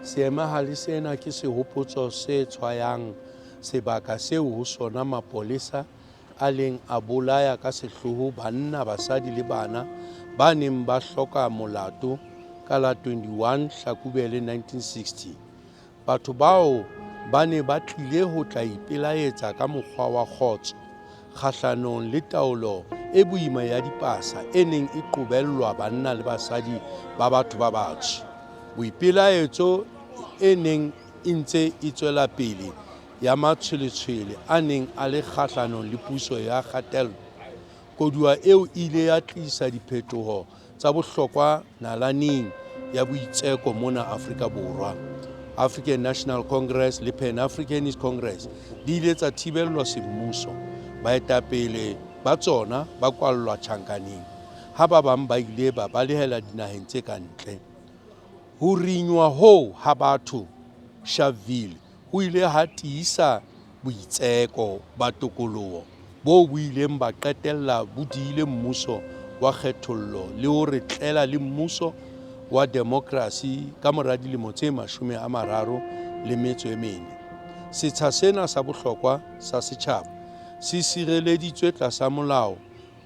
Seemahale sena ke sehopotso se tshwayang sebaka seo ho sona mapolesa a leng a bolaya ka sehloho banna, basadi le bana ba neng ba hloka molato ka la 21 Hlakubele 1960. Batho bao ba ne ba tlile ho tla ipelaetsa ka mokgwa wa kgotso kgahlanong le taolo e boima ya dipasa e neng e qobellwa banna le basadi ba batho ba batsho. Boipelaetso e neng e ntse e tswela pele ya matshweletshwele a neng a le kgahlanong le puso ya kgatello. Koduwa eo ile ya tlisa diphetoho tsa bohlokwa nalaneng ya boitseko mona Afrika Borwa. African National Congress le Pan-Africanist Congress di ile tsa thibellwa semmuso, baetapele ba tsona ba kwallwa tjhankaneng, ha ba bang ba ile ba balehela dinaheng tse kantle. Ho rinywa hoo ha batho Sharpeville ho ile ha tiisa boitseko ba tokoloho bo ileng ba qetella bo diile mmuso wa kgethollo le ho retlela le mmuso wa demokrasi ka mora dilemo tse 34. Setsha sena sa bohlokwa sa setjhaba se sireleditswe tlasa molao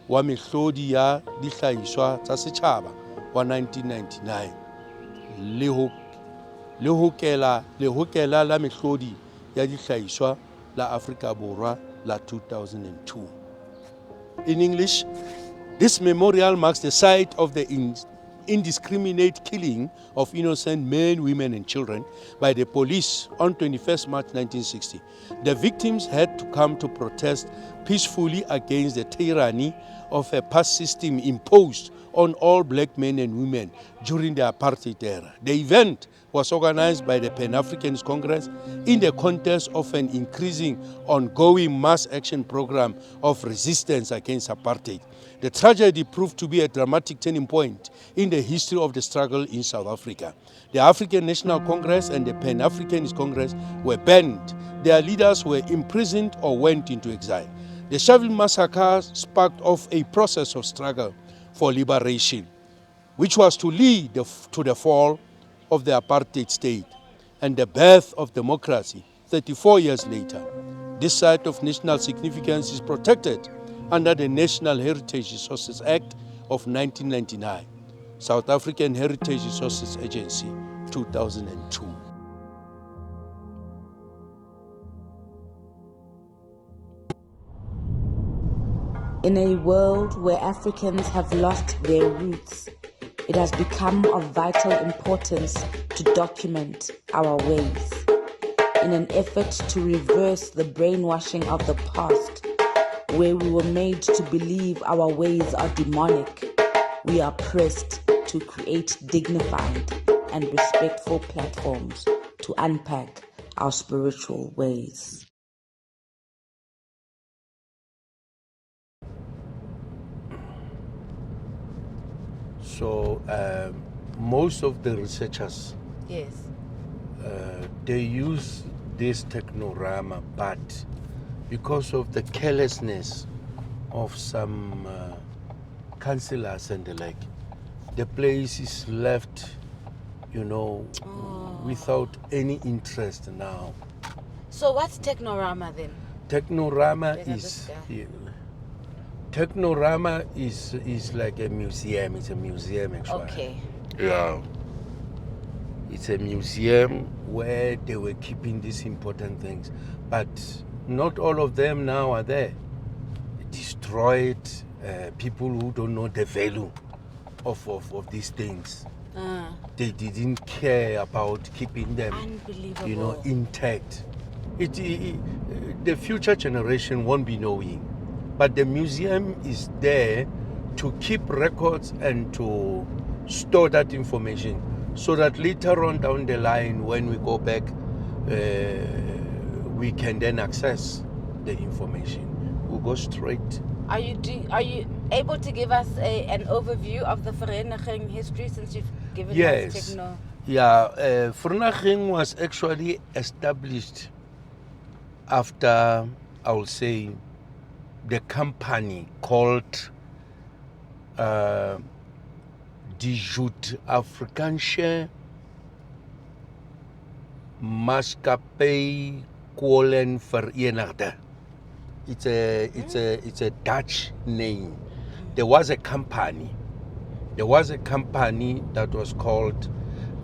wa mehlodi ya dihlahiswa tsa setjhaba wa 1999 le hokela la mehlodi ya dihlahiswa la Afrika Borwa la 2002. In English, this memorial marks the site of the indiscriminate killing of innocent men, women and children by the police on 21st March 1960. The victims had to come to protest peacefully against the tyranny of a past system imposed on all black men and women during the apartheid era. The event was organized by the Pan-Africanist Congress in the context of an increasing ongoing mass action program of resistance against apartheid. The tragedy proved to be a dramatic turning point in the history of the struggle in South Africa. The African National Congress and the Pan-Africanist Congress were banned. Their leaders were imprisoned or went into exile. The Sharpeville massacre sparked off a process of struggle for liberation, which was to lead to the fall of the apartheid state and the birth of democracy 34 years later. This site of national significance is protected under the National Heritage Resources Act of 1999, South African Heritage Resources Agency, 2002. In a world where Africans have lost their roots, it has become of vital importance to document our ways. In an effort to reverse the brainwashing of the past, where we were made to believe our ways are demonic, we are pressed to create dignified and respectful platforms to unpack our spiritual ways. So most of the researchers, Yes. They use this technorama, but because of the carelessness of some councillors and the like, the place is left, without any interest now. So what's Technorama then? Technorama is like a museum. It's a museum actually. Okay. Yeah. It's a museum where they were keeping these important things, but not all of them now are there. Destroyed, people who don't know the value of these things. They didn't care about keeping them, Unbelievable. intact. The future generation won't be knowing, but the museum is there to keep records and to store that information, so that later on down the line, when we go back, we can then access the information. We'll go straight. Are you able to give us an overview of the Vereeniging history, since you've given us techno? Yeah, Vereeniging was actually established after, I will say, the company called Die Zuid-Afrikaanse, Maatskappij Kolen Vereenigde. It's a Dutch name. There was a company. There was a company that was called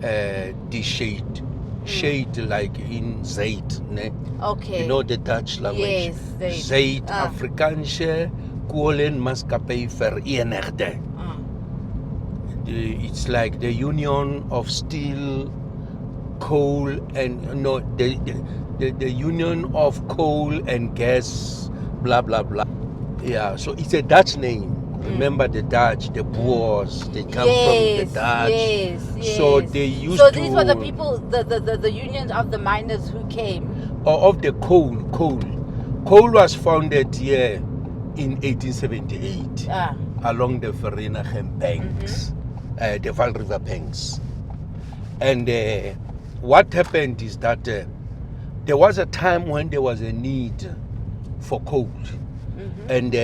the Shade. Shade like in Zait. Ne? Okay. You know the Dutch language. Yes, Zait Afrikaanse Kolen Maatskappij Vereenigde. It's like the union of steel, coal, and no, the union of coal and gas, blah blah blah. Yeah, so it's a Dutch name. Remember the Dutch, the Boers, they come from the Dutch. Yes. So they used So to. these were the people, the unions of the miners who came. Of the coal. Coal was founded here in 1878 along the Vereeniging banks, the Val River banks. And what happened is that there was a time when there was a need for coal. And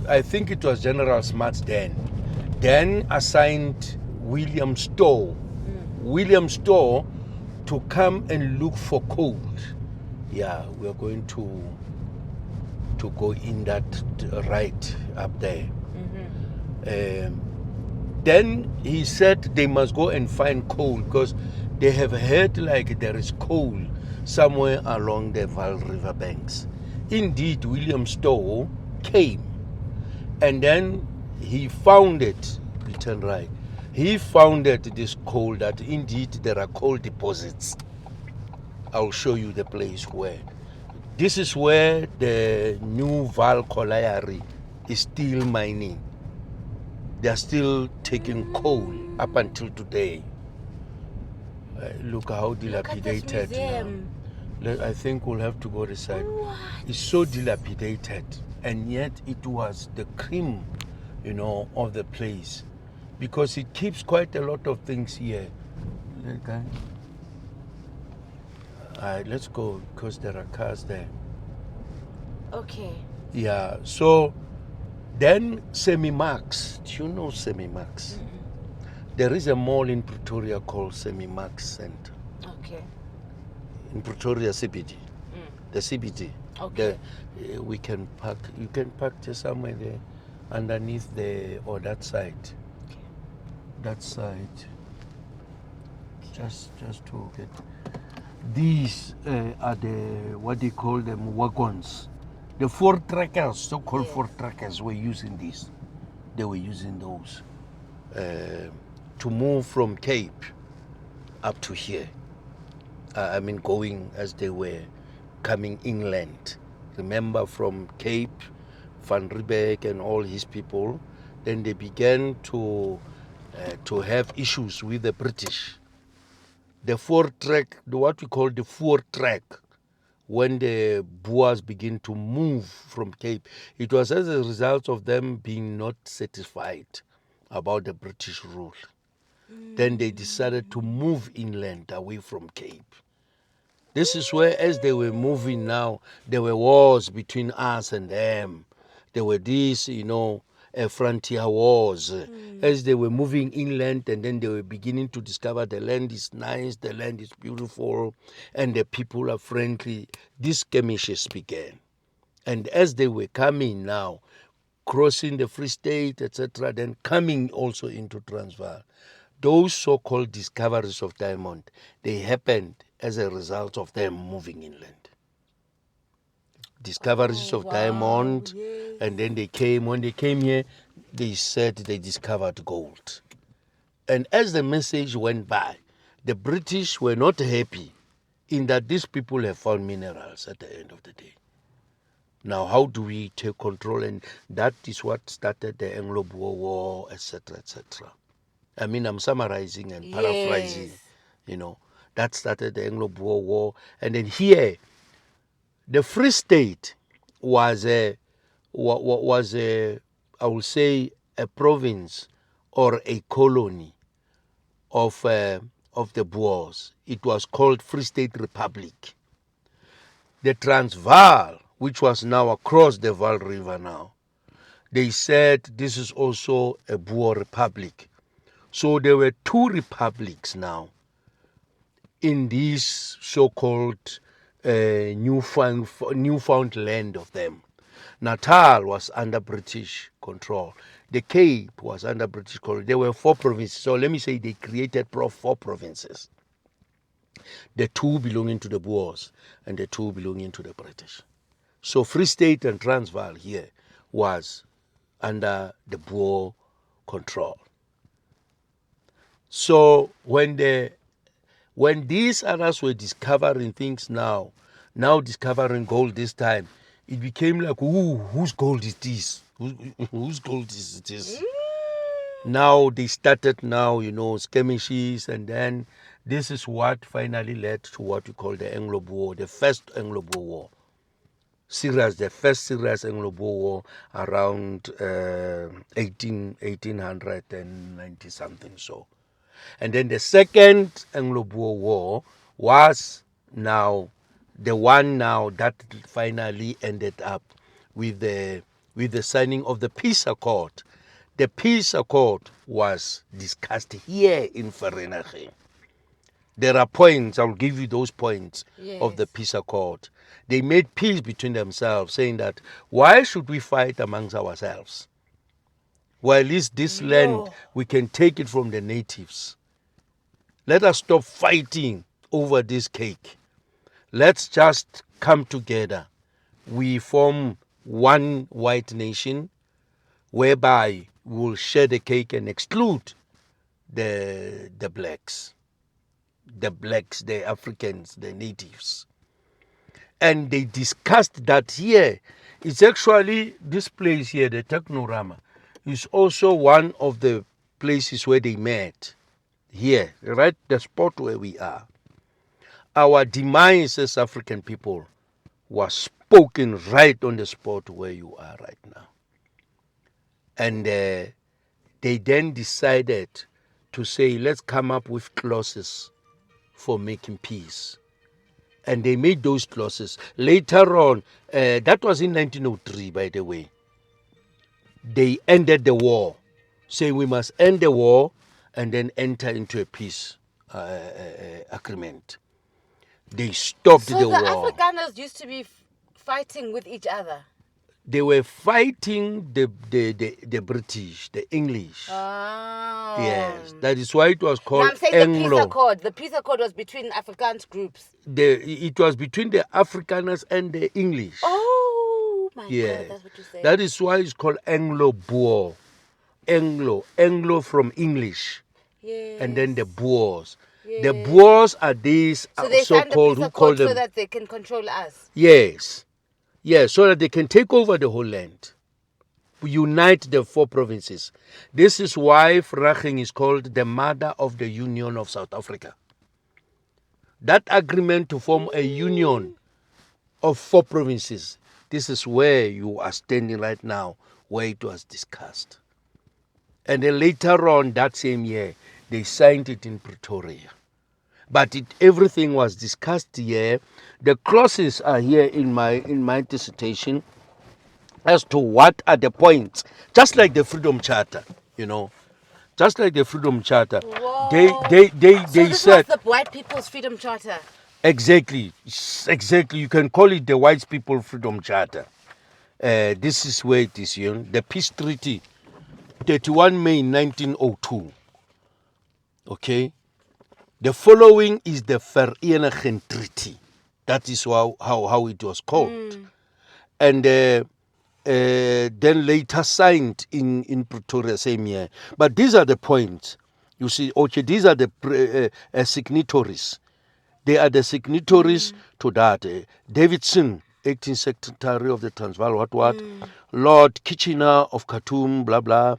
I think it was General Smuts then assigned William Stowe to come and look for coal. Yeah, we are going to go in that right up there. Then he said they must go and find coal because they have heard like there is coal somewhere along the Val River banks. Indeed, William Stowe came and then he found it. You turn right. He founded this coal that indeed there are coal deposits. I'll show you the place where. This is where the new Val Colliery is still mining. They are still taking coal up until today. Look how dilapidated now. I think we'll have to go this side. It's so dilapidated, and yet it was the cream, of the place, because it keeps quite a lot of things here. Let's go because there are cars there. Okay. Yeah. So then Semi-Max. Do you know Semi-Max? There is a mall in Pretoria called Semi-Max Center. Okay. In Pretoria CBD. The CBD. Okay. We can park. You can park just somewhere there, underneath or that side. Okay. That side. Just to get. These are the, what they call them, wagons. The 4 trackers, so-called 4 trackers, were using these. They were using those to move from Cape up to here. Going as they were coming inland. Remember, from Cape, Van Riebeeck and all his people, then they began to have issues with the British. The 4-track, what we call the 4-track, when the Boers begin to move from Cape, it was as a result of them being not satisfied about the British rule. Then they decided to move inland away from Cape. This is where, as they were moving now, there were wars between us and them. There were these, frontier wars. As they were moving inland, and then they were beginning to discover the land is nice, the land is beautiful, and the people are friendly. These skirmishes began. And as they were coming now, crossing the Free State, etc., then coming also into Transvaal, those so-called discoveries of diamond, they happened as a result of them moving inland. Discoveries of diamond, and then when they came here, they said they discovered gold. And as the message went by, the British were not happy in that these people have found minerals at the end of the day. Now, how do we take control? And that is what started the Anglo-Boer War, etc., etc. I'm summarizing and paraphrasing, that started the Anglo-Boer War. And then here, the Free State was I would say, a province or a colony of the Boers. It was called Free State Republic. The Transvaal, which was now across the Vaal River now, they said this is also a Boer republic. So there were 2 republics now in this so-called newfound land of them. Natal was under British control. The Cape was under British control. There were 4 provinces. So let me say they created 4 provinces. The 2 belonging to the Boers and the 2 belonging to the British. So Free State and Transvaal here was under the Boer control. So when these others were discovering things now discovering gold this time, it became like, ooh, whose gold is this? Whose gold is this? Now they started skirmishes, and then this is what finally led to what we call the Anglo-Boer War, the first Anglo-Boer War. The first serious Anglo-Boer War around 1890 something so. And then the second Anglo-Boer War was now the one now that finally ended up with the signing of the peace accord. The peace accord was discussed here in Vereeniging. There are points, I'll give you those points of the peace accord. They made peace between themselves, saying that why should we fight amongst ourselves? Well, at least this land, we can take it from the natives. Let us stop fighting over this cake. Let's just come together. We form one white nation whereby we will share the cake and exclude the blacks, the Africans, the natives. And they discussed that here. It's actually this place here, the Technorama, is also one of the places where they met. Here, right, the spot where we are. Our demise as African people was spoken right on the spot where you are right now. And they then decided to say, let's come up with clauses for making peace. And they made those clauses. Later on, that was in 1903, by the way. They ended the war, saying we must end the war and then enter into a peace agreement. They stopped the war. So the Afrikaners used to be fighting with each other? They were fighting the British, the English. Oh. Yes, that is why it was called now I'm saying Anglo. the peace accord. The peace accord was between Afrikaans groups. It was between the Afrikaners and the English. Oh my God, that's what you're saying. That is why it's called Anglo-Boer. Anglo from English. Yes. And then the Boers. Yes. The Boers are these so they so-called, who call them... so that they can control us. Yes. Yes, so that they can take over the whole land. Unite the 4 provinces. This is why Vereeniging is called the mother of the Union of South Africa. That agreement to form a union of 4 provinces, this is where you are standing right now, where it was discussed. And then later on that same year, they signed it in Pretoria. But everything was discussed here. The clauses are here in my dissertation as to what are the points. Just like the Freedom Charter, Just like the Freedom Charter. Whoa. They this said... was the White People's Freedom Charter. Exactly. You can call it the White People Freedom Charter. This is where it is, the Peace Treaty, 31 May 1902. Okay? The following is the Vereeniging Treaty. That is how it was called. And then later signed in Pretoria same year. But these are the points. You see, okay, these are the signatories. They are the signatories to that. Davidson, 18th Secretary of the Transvaal, Lord Kitchener of Khartoum, blah, blah.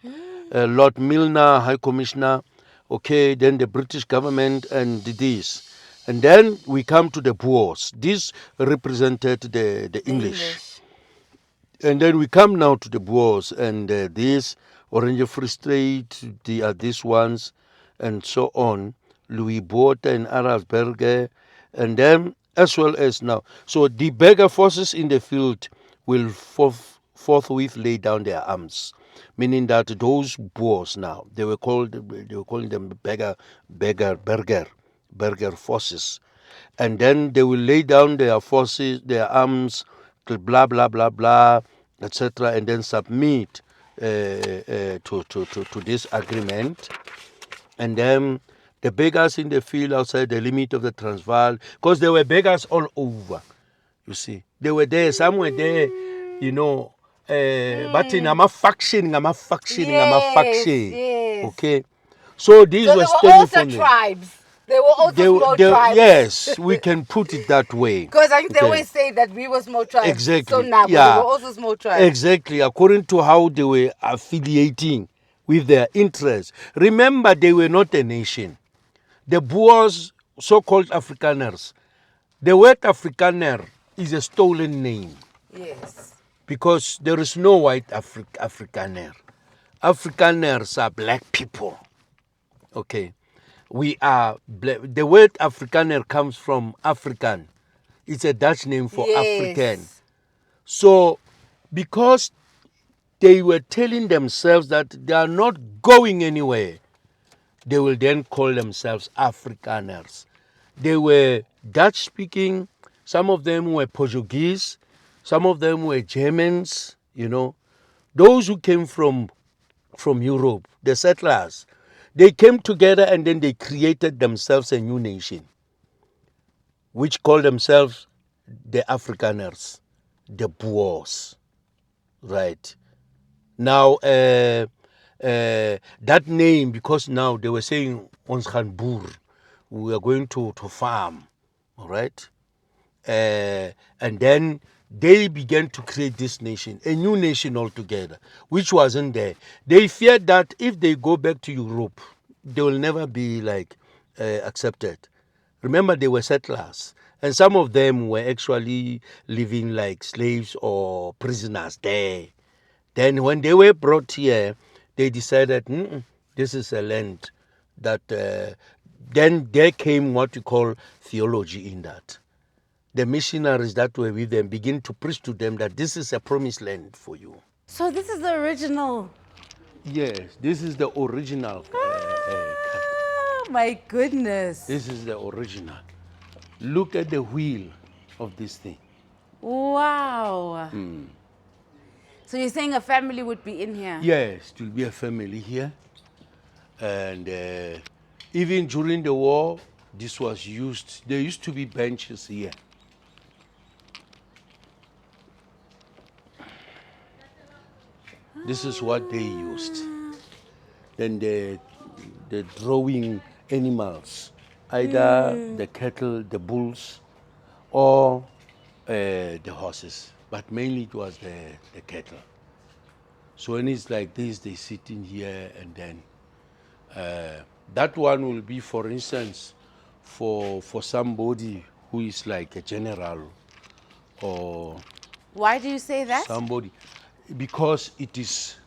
Lord Milner, High Commissioner. Okay, then the British government and this. And then we come to the Boers. This represented the English. And then we come now to the Boers and this, Orange Free State, they are these ones, and so on. Louis Botha and Arasberger, and then as well as now. So the beggar forces in the field will forthwith lay down their arms, meaning that those Boers now, they were calling them beggar burger forces. And then they will lay down their forces, their arms, blah, blah, blah, blah, etc., and then submit to this agreement. And then the beggars in the field outside the limit of the Transvaal, because there were beggars all over, you see. They were there, some were there, you know, but in a faction, Yes. okay. So these So were there were stemming also from the- tribes. There were also small tribes. Yes, we can put it that way. Because I think they Okay. always say that we were small tribes. Exactly. So now, Yeah. there were also small tribes. Exactly, according to how they were affiliating with their interests. Remember, they were not a nation. The Boers, so-called Afrikaners, the word Afrikaner is a stolen name Yes. because there is no white Afrikaner. Afrikaners are black people. Okay. We are the word Afrikaner comes from African. It's a Dutch name for African. So, because they were telling themselves that they are not going anywhere, they will then call themselves Afrikaners. They were Dutch speaking, some of them were Portuguese, some of them were Germans, you know. Those who came from Europe, the settlers, they came together and then they created themselves a new nation, which called themselves the Afrikaners, the Boers, right? Now, that name, because now they were saying, ons gaan boer, we are going to farm, all right? And then they began to create this nation, a new nation altogether, which wasn't there. They feared that if they go back to Europe, they will never be like accepted. Remember, they were settlers, and some of them were actually living like slaves or prisoners there. Then when they were brought here, they decided, this is a land that, then there came what you call theology in that. The missionaries that were with them begin to preach to them that this is a promised land for you. So this is the original. Yes, this is the original. Oh my goodness. This is the original. Look at the wheel of this thing. Wow. So you're saying a family would be in here? Yes, it will be a family here. And even during the war, this was used. There used to be benches here. This is what they used. Then the drawing animals, either the cattle, the bulls, or the horses. But mainly it was the cattle. So when it's like this, they sit in here, and then that one will be, for instance, for somebody who is like a general or Why do you say that? somebody, because it was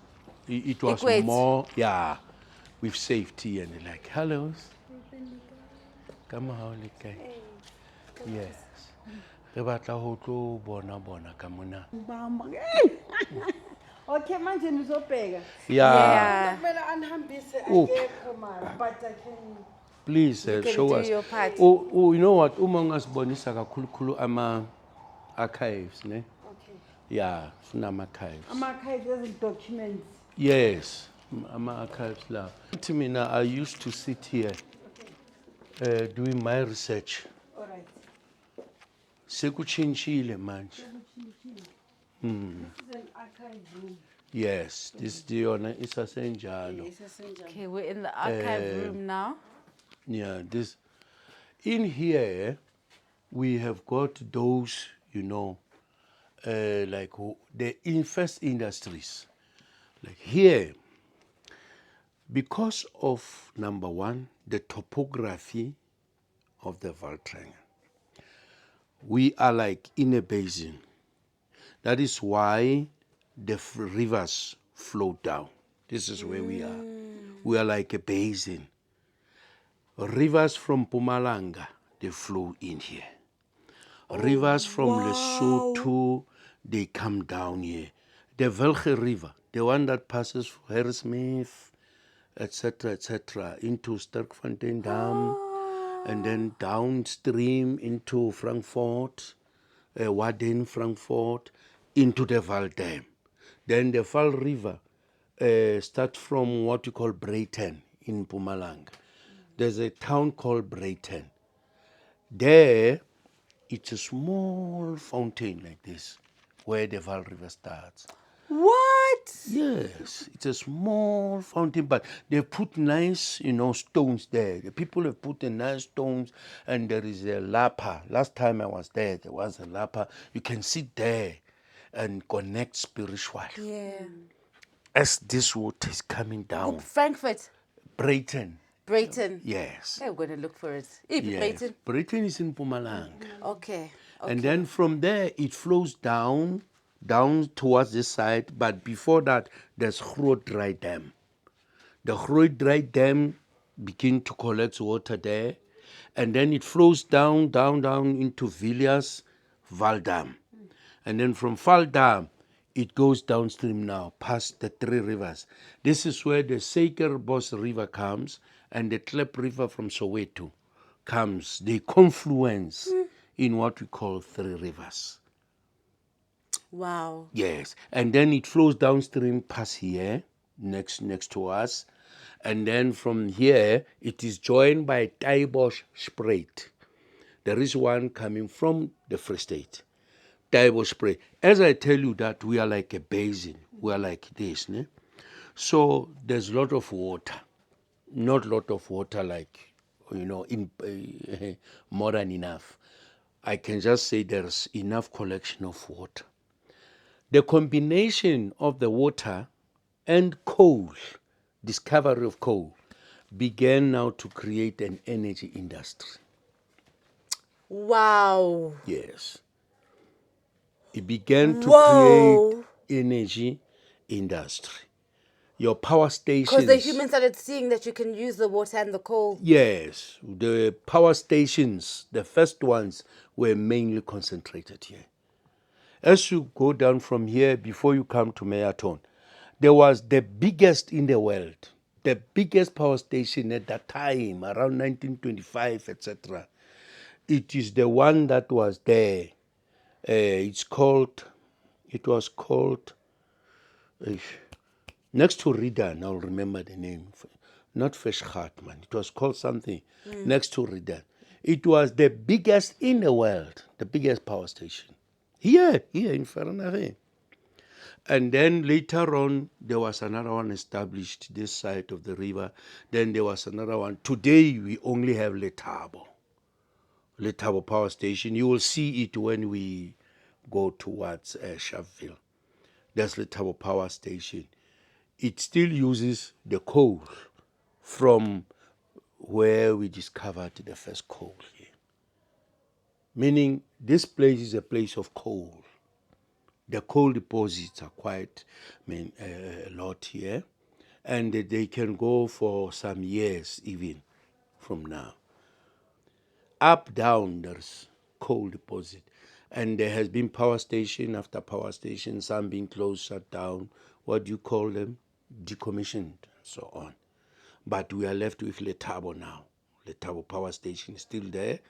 Equates. more, yeah, with safety and like, hello, come on, yes. Re batla ho tlo bona ka mona. Okay, manje nizobheka. Yeah. Kumele anihambise Oop. akekho mara, but I can. Please You can show do us. your part. Oh, you know what? Uma ungasibonisa kakhulu ama archives, ne? Okay. Yeah, funama archives. Ama-archives as documents. Yes, ama archives la. To me now, I used to sit here doing my research. All right. Sekuchinchile manje. This is an archive room. Yes, this Diona is a senjalo. Okay, we're in the archive room now. Yeah, this in here we have got those, you know, like the first industries. Like here, because of number one, the topography of the Vaal Triangle, we are like in a basin. That is why the rivers flow down. This is where we are. We are like a basin. Rivers from Mpumalanga, they flow in here. Rivers from Lesotho, they come down here. The Velge River, the one that passes Harrismith, etc., into Sterkfontein Dam, and then downstream into Frankfurt, Warden, Frankfurt, into the Val Dam. Then the Val River starts from what you call Brayton in Mpumalanga. There's a town called Brayton. There, it's a small fountain like this, where the Val River starts. What? Yes, it's a small fountain, but they put nice, stones there. The people have put the nice stones, and there is a lapa. Last time I was there was a lapa. You can sit there and connect spiritually. Yeah. As this water is coming down. Frankfurt. Brayton. Brayton. Yes. Hey, we're going to look for it. Yes. Brayton. Brayton is in Mpumalanga. Okay. And then from there, it flows down towards this side. But before that, there's Dry Dam. The Dry Dam begin to collect water there. And then it flows down into Villiers, Val Dam. And then from Val Dam, it goes downstream now, past the three rivers. This is where the Suikerbos River comes, and the Klep River from Soweto comes. They confluence in what we call three rivers. Wow. Yes, and then it flows downstream past here, next to us. And then from here, it is joined by Taibosch Spruit. There is one coming from the Free State. Taibosch Spruit. As I tell you that we are like a basin. We are like this. Ne? So there's a lot of water. Not a lot of water like, in more than enough. I can just say there's enough collection of water. The combination of the water and coal, discovery of coal, began now to create an energy industry. Wow. Yes. It began to create energy industry. Your power stations. Because the humans started seeing that you can use the water and the coal. Yes. The power stations, the first ones, were mainly concentrated here. As you go down from here, before you come to Meyerton, there was the biggest in the world, the biggest power station at that time, around 1925, etc. It is the one that was there. It was called, next to Ridan, I'll remember the name, not Feshhartman, it was called something, next to Ridan. It was the biggest in the world, the biggest power station. Here in Vereeniging. And then later on, there was another one established this side of the river. Then there was another one. Today, we only have Letabo Power Station. You will see it when we go towards Sharpeville. There's Letabo Power Station. It still uses the coal from where we discovered the first coal here. Meaning, this place is a place of coal. The coal deposits are quite, a lot here. And they can go for some years even from now. Up, down, there's coal deposit. And there has been power station after power station, some being closed, shut down. What do you call them? Decommissioned, so on. But we are left with Letabo now. Letabo Power Station is still there,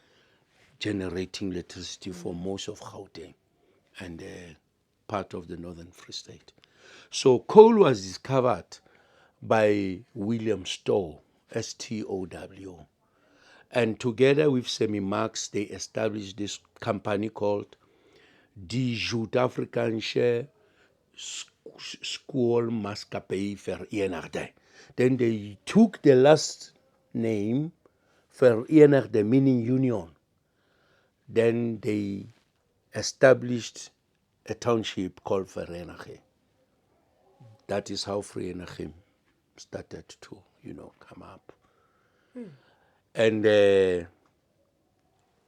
generating electricity for most of Gauteng and part of the Northern Free State. So coal was discovered by William Stowe, S-T-O-W. And together with Semi Marx, they established this company called Die Zuid-Afrikaanse Skoolmaatskappy Vereeniging. Then they took the last name, Vereenigde, meaning union. Then they established a township called Vereeniging. That is how Vereeniging started to, come up. And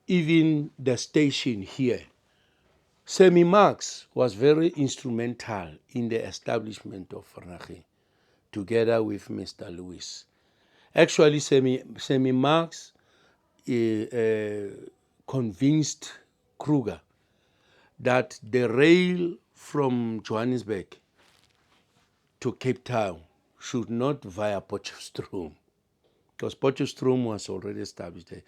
even the station here, Semi Marx was very instrumental in the establishment of Vereeniging, together with Mr. Lewis. Actually, Semi Marx convinced Kruger that the rail from Johannesburg to Cape Town should not via Potchefstroom. because Potchefstroom was already established there.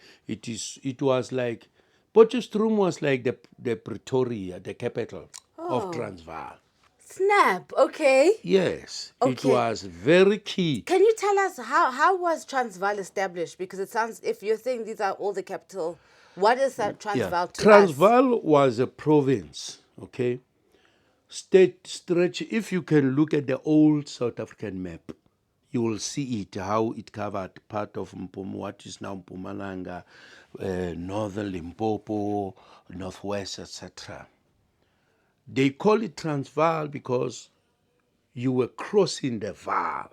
Potchefstroom was like the Pretoria, the capital of Transvaal. Snap. Okay. Yes, it Okay. was very key. Can you tell us how was Transvaal established? Because it sounds, if you're saying these are all the capital, what is that Transvaal to us? Transvaal was a province, okay? State stretch, if you can look at the old South African map, you will see it, how it covered part of what is now Mpumalanga, northern Limpopo, northwest, etc. They call it Transvaal because you were crossing the Vaal.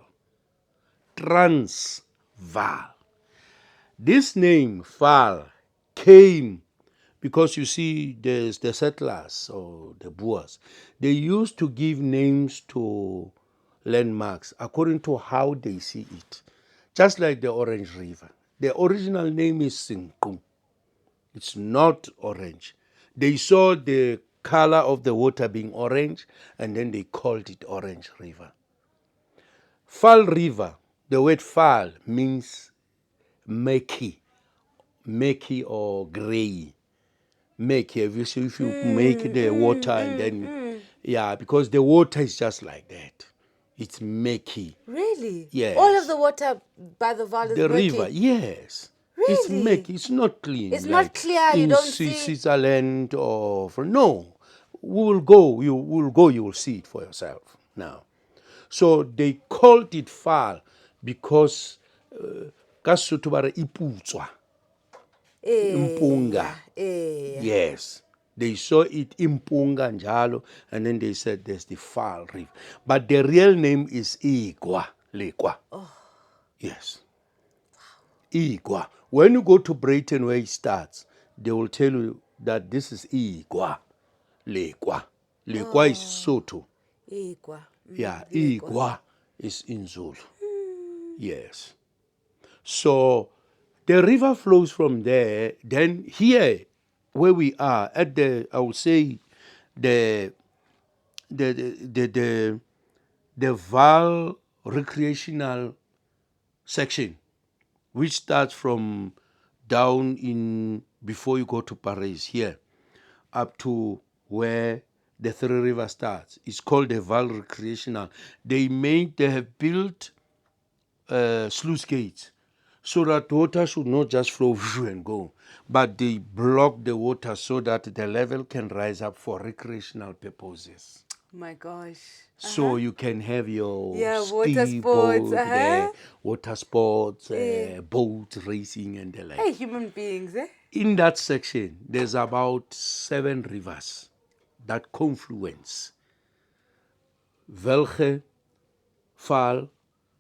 Transvaal. This name, Vaal, came because you see the settlers or the Boers, they used to give names to landmarks according to how they see it. Just like the Orange River. The original name is Sinqu. It's not orange. They saw the color of the water being orange and then they called it Orange River. Vaal River, the word Vaal means murky or gray. If you make the water and then, because the water is just like that. It's murky. Really? Yes. All of the water by the Vaal is The murky? river, yes. Really? It's murky. It's not clean. It's not clear, you in don't see- Switzerland or no. We will go. You will go. You will see it for yourself now. So they called it Vaal because ka Sotho ba re iputswa. Mpunga. Yes. They saw it Impunga njalo, and then they said there's the Vaal River. But the real name is Igwa, Lekwa. Yes. Igwa. When you go to Brighton where it starts, they will tell you that this is Igwa, Lekwa. Lekwa is Sotho. Igwa. Yeah, Igwa is in Zulu. Yes. So the river flows from there. Then here, where we are at I would say the Vaal recreational section, which starts from down in before you go to Paris here, up to where the Three Rivers starts. It's called the Vaal recreational. They have built sluice gates so that water should not just flow and go, but they block the water so that the level can rise up for recreational purposes. My gosh. So you can have your water sports, there, water sports, boat racing and the like. Hey, human beings, eh? In that section, there's about 7 rivers that confluence. Velge, Vaal,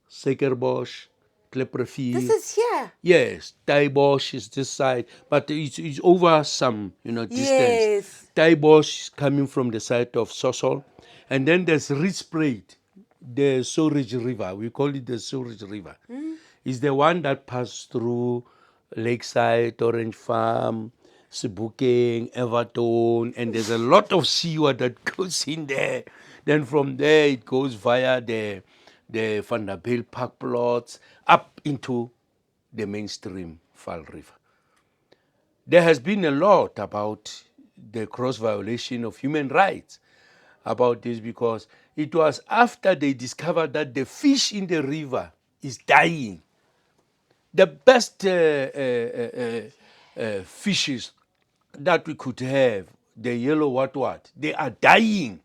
Suikerbos, Kleppervier. This is here. Yes, Taibos is this side, but it's over some, distance. Yes. Taibos is coming from the side of Sosol, and then there's Rispruit, the Storage River. We call it the Storage River. It's the one that passes through Lakeside, Orange Farm, Sebokeng, Everton, and there's a lot of seawater that goes in there. Then from there it goes via the Vanderbilt Park plots up into the mainstream Vaal River. There has been a lot about the gross violation of human rights about this because it was after they discovered that the fish in the river is dying. The best fishes that we could have, the yellow what, they are dying.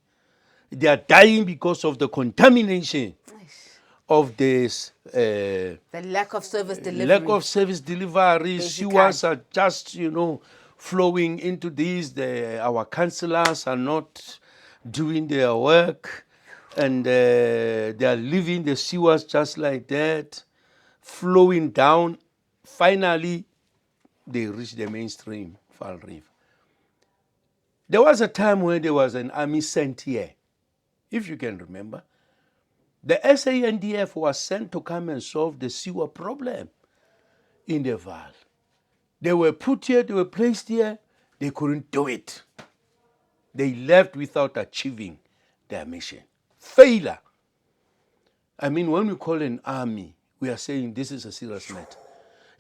They are dying because of the contamination of this. The lack of service delivery. Lack of service delivery. Sewers are just, flowing into these. Our councillors are not doing their work, and they are leaving the sewers just like that, flowing down. Finally, they reach the mainstream Vaal River. There was a time when there was an army sent here, if you can remember. The SANDF was sent to come and solve the sewer problem in the Vaal. They were put here, they were placed here, they couldn't do it. They left without achieving their mission. Failure. I mean, when we call an army, we are saying this is a serious matter.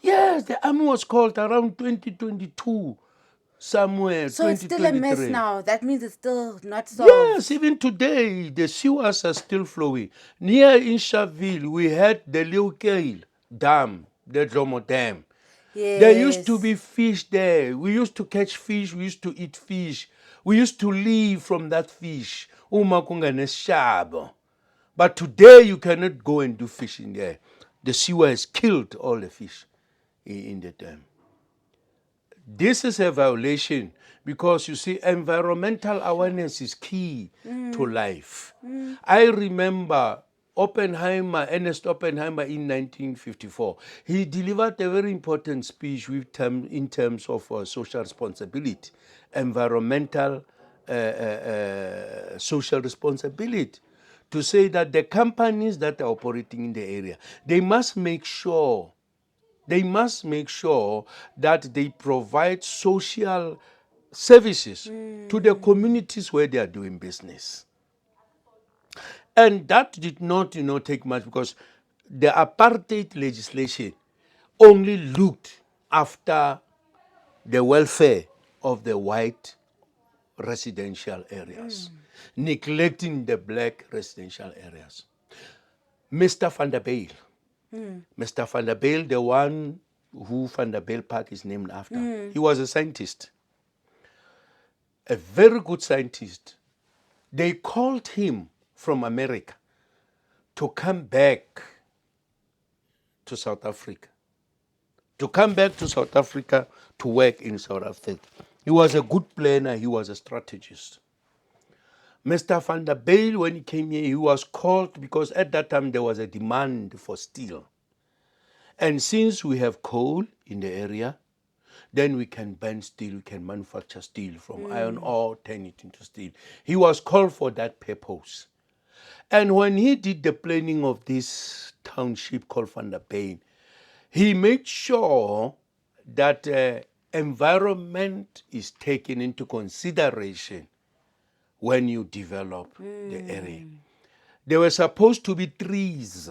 Yes, the army was called around 2022, somewhere, So it's still a mess 2023. now. That means it's still not solved. Yes, even today, the sewers are still flowing. Near in Sharpeville, we had the Lebusa Dam, the Dromo Dam. Yes. There used to be fish there. We used to catch fish. We used to eat fish. We used to live from that fish. But today you cannot go and do fishing there. The sewer has killed all the fish in the dam. This is a violation because you see, environmental awareness is key to life. I remember Ernest Oppenheimer in 1954. He delivered a very important speech in terms of social responsibility, environmental social responsibility, to say that the companies that are operating in the area, they must make sure that they provide social services to the communities where they are doing business. And that did not, take much, because the apartheid legislation only looked after the welfare of the white residential areas, neglecting the black residential areas. Mr. Van der Bijl, Mr. Van der Bijl, the one who Van der Bijl Park is named after, he was a scientist, a very good scientist. They called him from America to come back to South Africa, to work in South Africa. He was a good planner, he was a strategist. Mr. Van der Bijl, when he came here, he was called because at that time there was a demand for steel. And since we have coal in the area, then we can burn steel, we can manufacture steel from iron ore, turn it into steel. He was called for that purpose. And when he did the planning of this township called Van der Bijl, he made sure that environment is taken into consideration when you develop the area. There were supposed to be trees.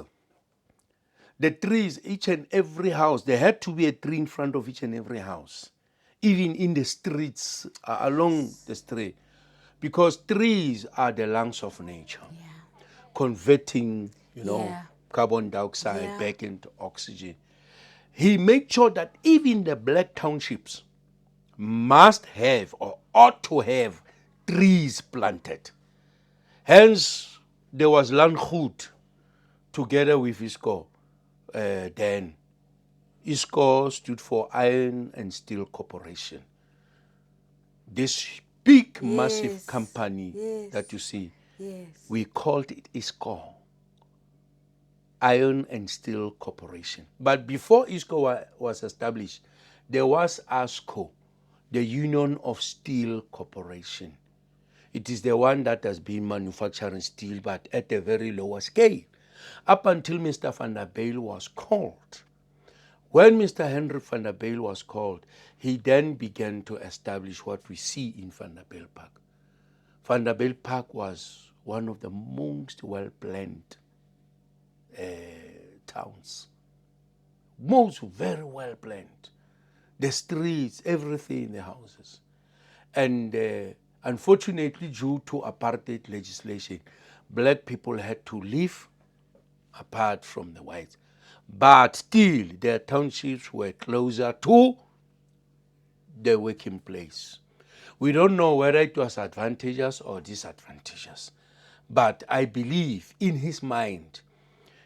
The trees, each and every house, there had to be a tree in front of each and every house, even in the streets, along the street, because trees are the lungs of nature, converting, carbon dioxide back into oxygen. He made sure that even the black townships must have or ought to have trees planted. Hence, there was landgoed together with ISCO. Then ISCO stood for Iron and Steel Corporation. This big, massive company that you see, we called it ISCO, Iron and Steel Corporation. But before ISCO was established, there was ASCO, the Union of Steel Corporation. It is the one that has been manufacturing steel, but at a very lower scale, up until Mr. Van der Bijl was called. When Mr. Henry Van der Bijl was called, he then began to establish what we see in Van der Bijl Park. Van der Bijl Park was one of the most well-planned towns. Very well-planned. The streets, everything in the houses. And unfortunately, due to apartheid legislation, black people had to live apart from the whites. But still, their townships were closer to the working place. We don't know whether it was advantageous or disadvantageous. But I believe in his mind,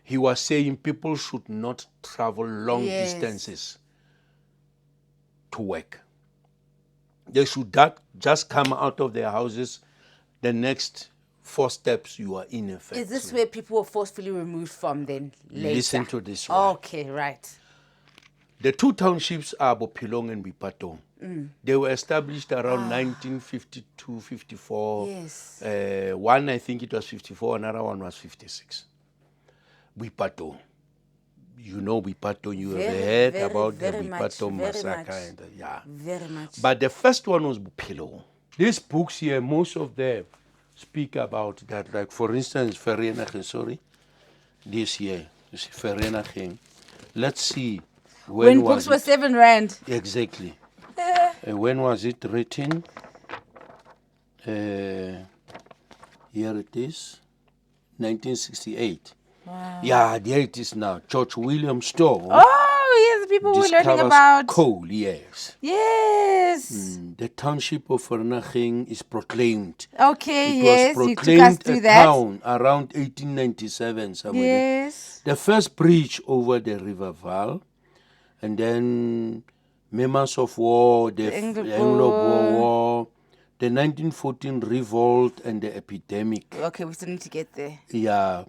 he was saying people should not travel long distances to work. They should just come out of their houses. The next 4 steps you are in effect. Is this where people were forcefully removed from then later? Listen to this one. Okay, right. The 2 townships are Bophelong and Bipatong. They were established around 1952, 54. Yes. One, I think it was 54, another one was 56. Bipatong. You know Bipatong, you have heard about the Bipatong Massacre. Very much. But the first one was Bophelong. These books here, most of them speak about that. Like, for instance, Vereeniging, this here, you see, Vereeniging. Let's see When was books were it? 7 rand. Exactly. When was it written? Here it is, 1968. Wow. Yeah, there it is now. George William Stowe Oh, yes, people were learning discovers about coal, yes. Yes. The township of Vereeniging is proclaimed. Okay, It yes, was you took us proclaimed through a that. town around 1897 somewhere. Yes. The first bridge over the River Val, and then memoirs of war, the Anglo-Boer War, the 1914 revolt and the epidemic. Okay, we still need to get there. Yeah,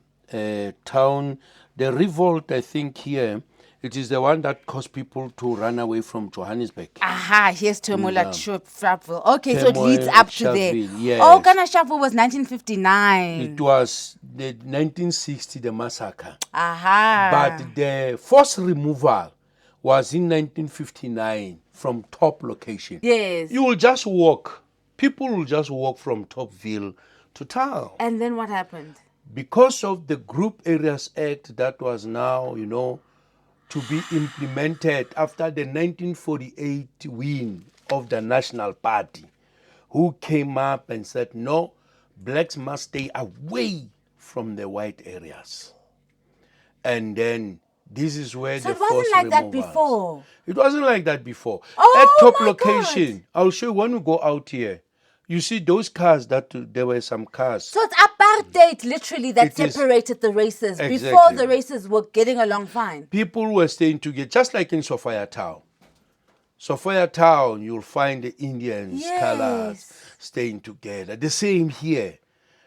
town. The revolt, I think here, it is the one that caused people to run away from Johannesburg. Aha, here's turmoil at Sharpeville. Okay, so it Turmoil leads at up to there. Sharpeville, yes. Oh, Ghana Sharpeville was 1959. It was the 1960, the massacre. Aha. But the forced removal was in 1959 from top location. Yes. You will just walk. People will just walk from Topville to town. And then what happened? Because of the Group Areas Act that was now, to be implemented after the 1948 win of the National Party, who came up and said, no, blacks must stay away from the white areas. And then this is where So the it wasn't forced like that removals. before? It wasn't like that before. Oh, At top my location, I'll show you when we go out here. You see those cars there were some cars. So it's apartheid, literally, that It is. separated the races. Before Exactly. the races were getting along fine. People were staying together, just like in Sophia Town. Sophia Town, you'll find the Indians, Yes. colors staying together. The same here.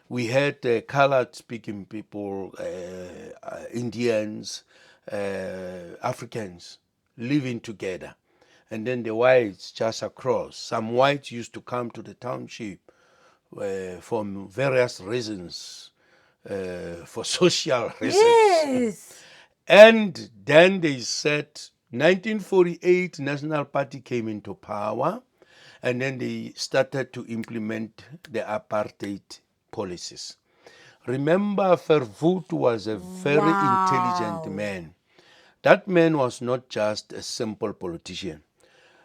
We had colored speaking people, Indians, Africans living together. And then the whites just across. Some whites used to come to the township for various reasons, for social reasons. Yes. And then they said 1948 National Party came into power, and then they started to implement the apartheid policies. Remember, Verwoerd was a very intelligent man. That man was not just a simple politician.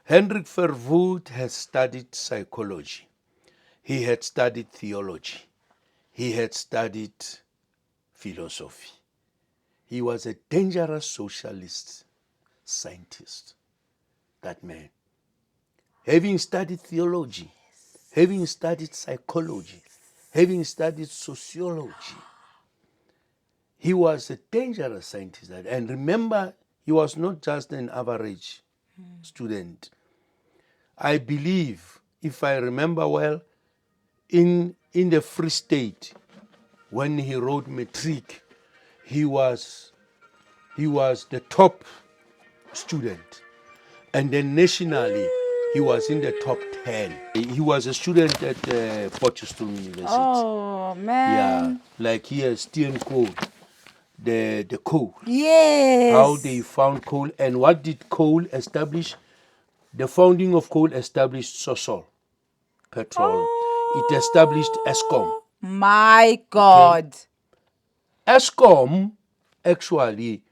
Hendrik Verwoerd has studied psychology. He had studied theology. He had studied philosophy. He was a dangerous socialist scientist, that man. Having studied theology, having studied psychology, having studied sociology, he was a dangerous scientist. And remember, he was not just an average student. I believe, if I remember well, in the Free State, when he wrote Matric, he was the top student. And then nationally, he was in the top 10. He was a student at Potchefstroom University. Oh, Yeah, man. like here, Steel Coal, the coal. Yes. How they found coal and what did coal establish? The founding of coal established Sosol, petrol. It established Eskom. My God. Eskom, actually,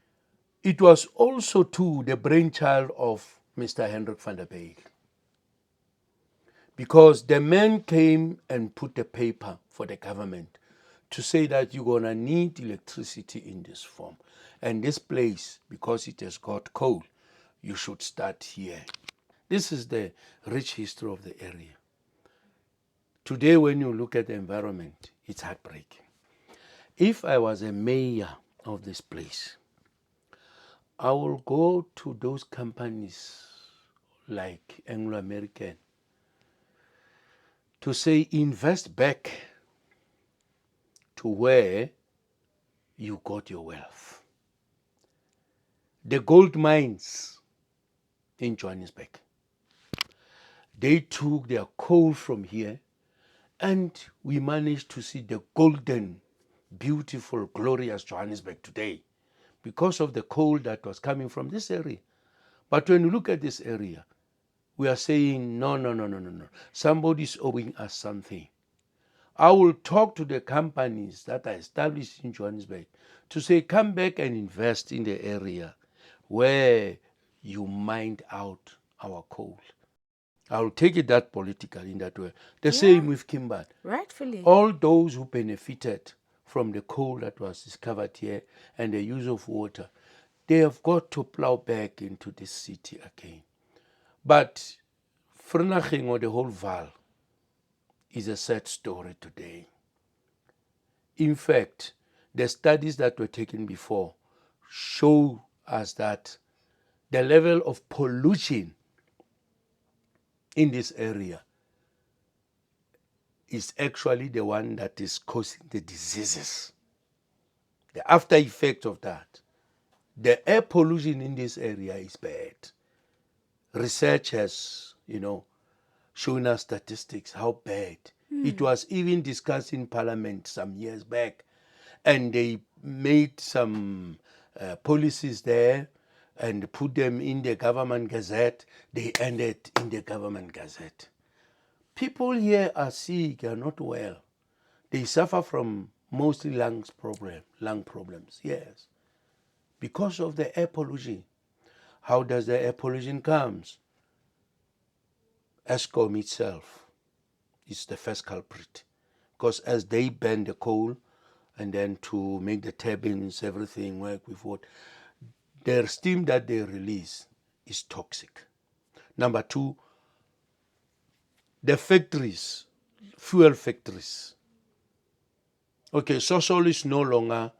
it was also too the brainchild of Mr. Hendrik van der Bijl. Because the man came and put the paper for the government to say that you're going to need electricity in this form. And this place, because it has got coal, you should start here. This is the rich history of the area. Today, when you look at the environment, it's heartbreaking. If I was a mayor of this place, I will go to those companies like Anglo-American to say, invest back to where you got your wealth. The gold mines in Johannesburg, they took their coal from here, and we managed to see the golden, beautiful, glorious Johannesburg today because of the coal that was coming from this area. But when you look at this area, we are saying, no. Somebody's owing us something. I will talk to the companies that are established in Johannesburg to say, come back and invest in the area where you mined out our coal. I'll take it that political in that way. The same with Kimberley. Rightfully. All those who benefited from the coal that was discovered here and the use of water, they have got to plow back into this city again. But Vereeniging, or the whole Val, is a sad story today. In fact, the studies that were taken before show us that the level of pollution in this area is actually the one that is causing the diseases. The after effect of that, the air pollution in this area is bad. Research has, shown us statistics how bad. It was even discussed in Parliament some years back, and they made some policies there and put them in the government gazette. They ended in the government gazette. People here are sick, are not well. They suffer from mostly lung problems, yes, because of the air pollution. How does the air pollution comes? Eskom itself is the first culprit, because as they burn the coal and then to make the turbines, everything work with what, their steam that they release is toxic. Number two, the factories, fuel factories. Okay, Sasol is no longer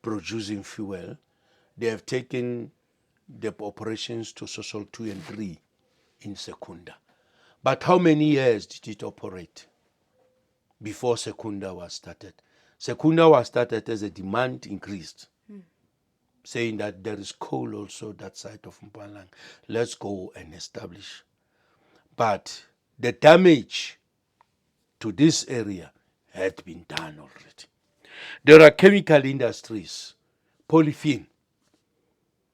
producing fuel. They have taken the operations to Sasol 2 and 3 in Secunda. But how many years did it operate before Secunda was started? Secunda was started as a demand increased, saying that there is coal also that side of Mpumalanga. Let's go and establish. But the damage to this area had been done already. There are chemical industries, polythene,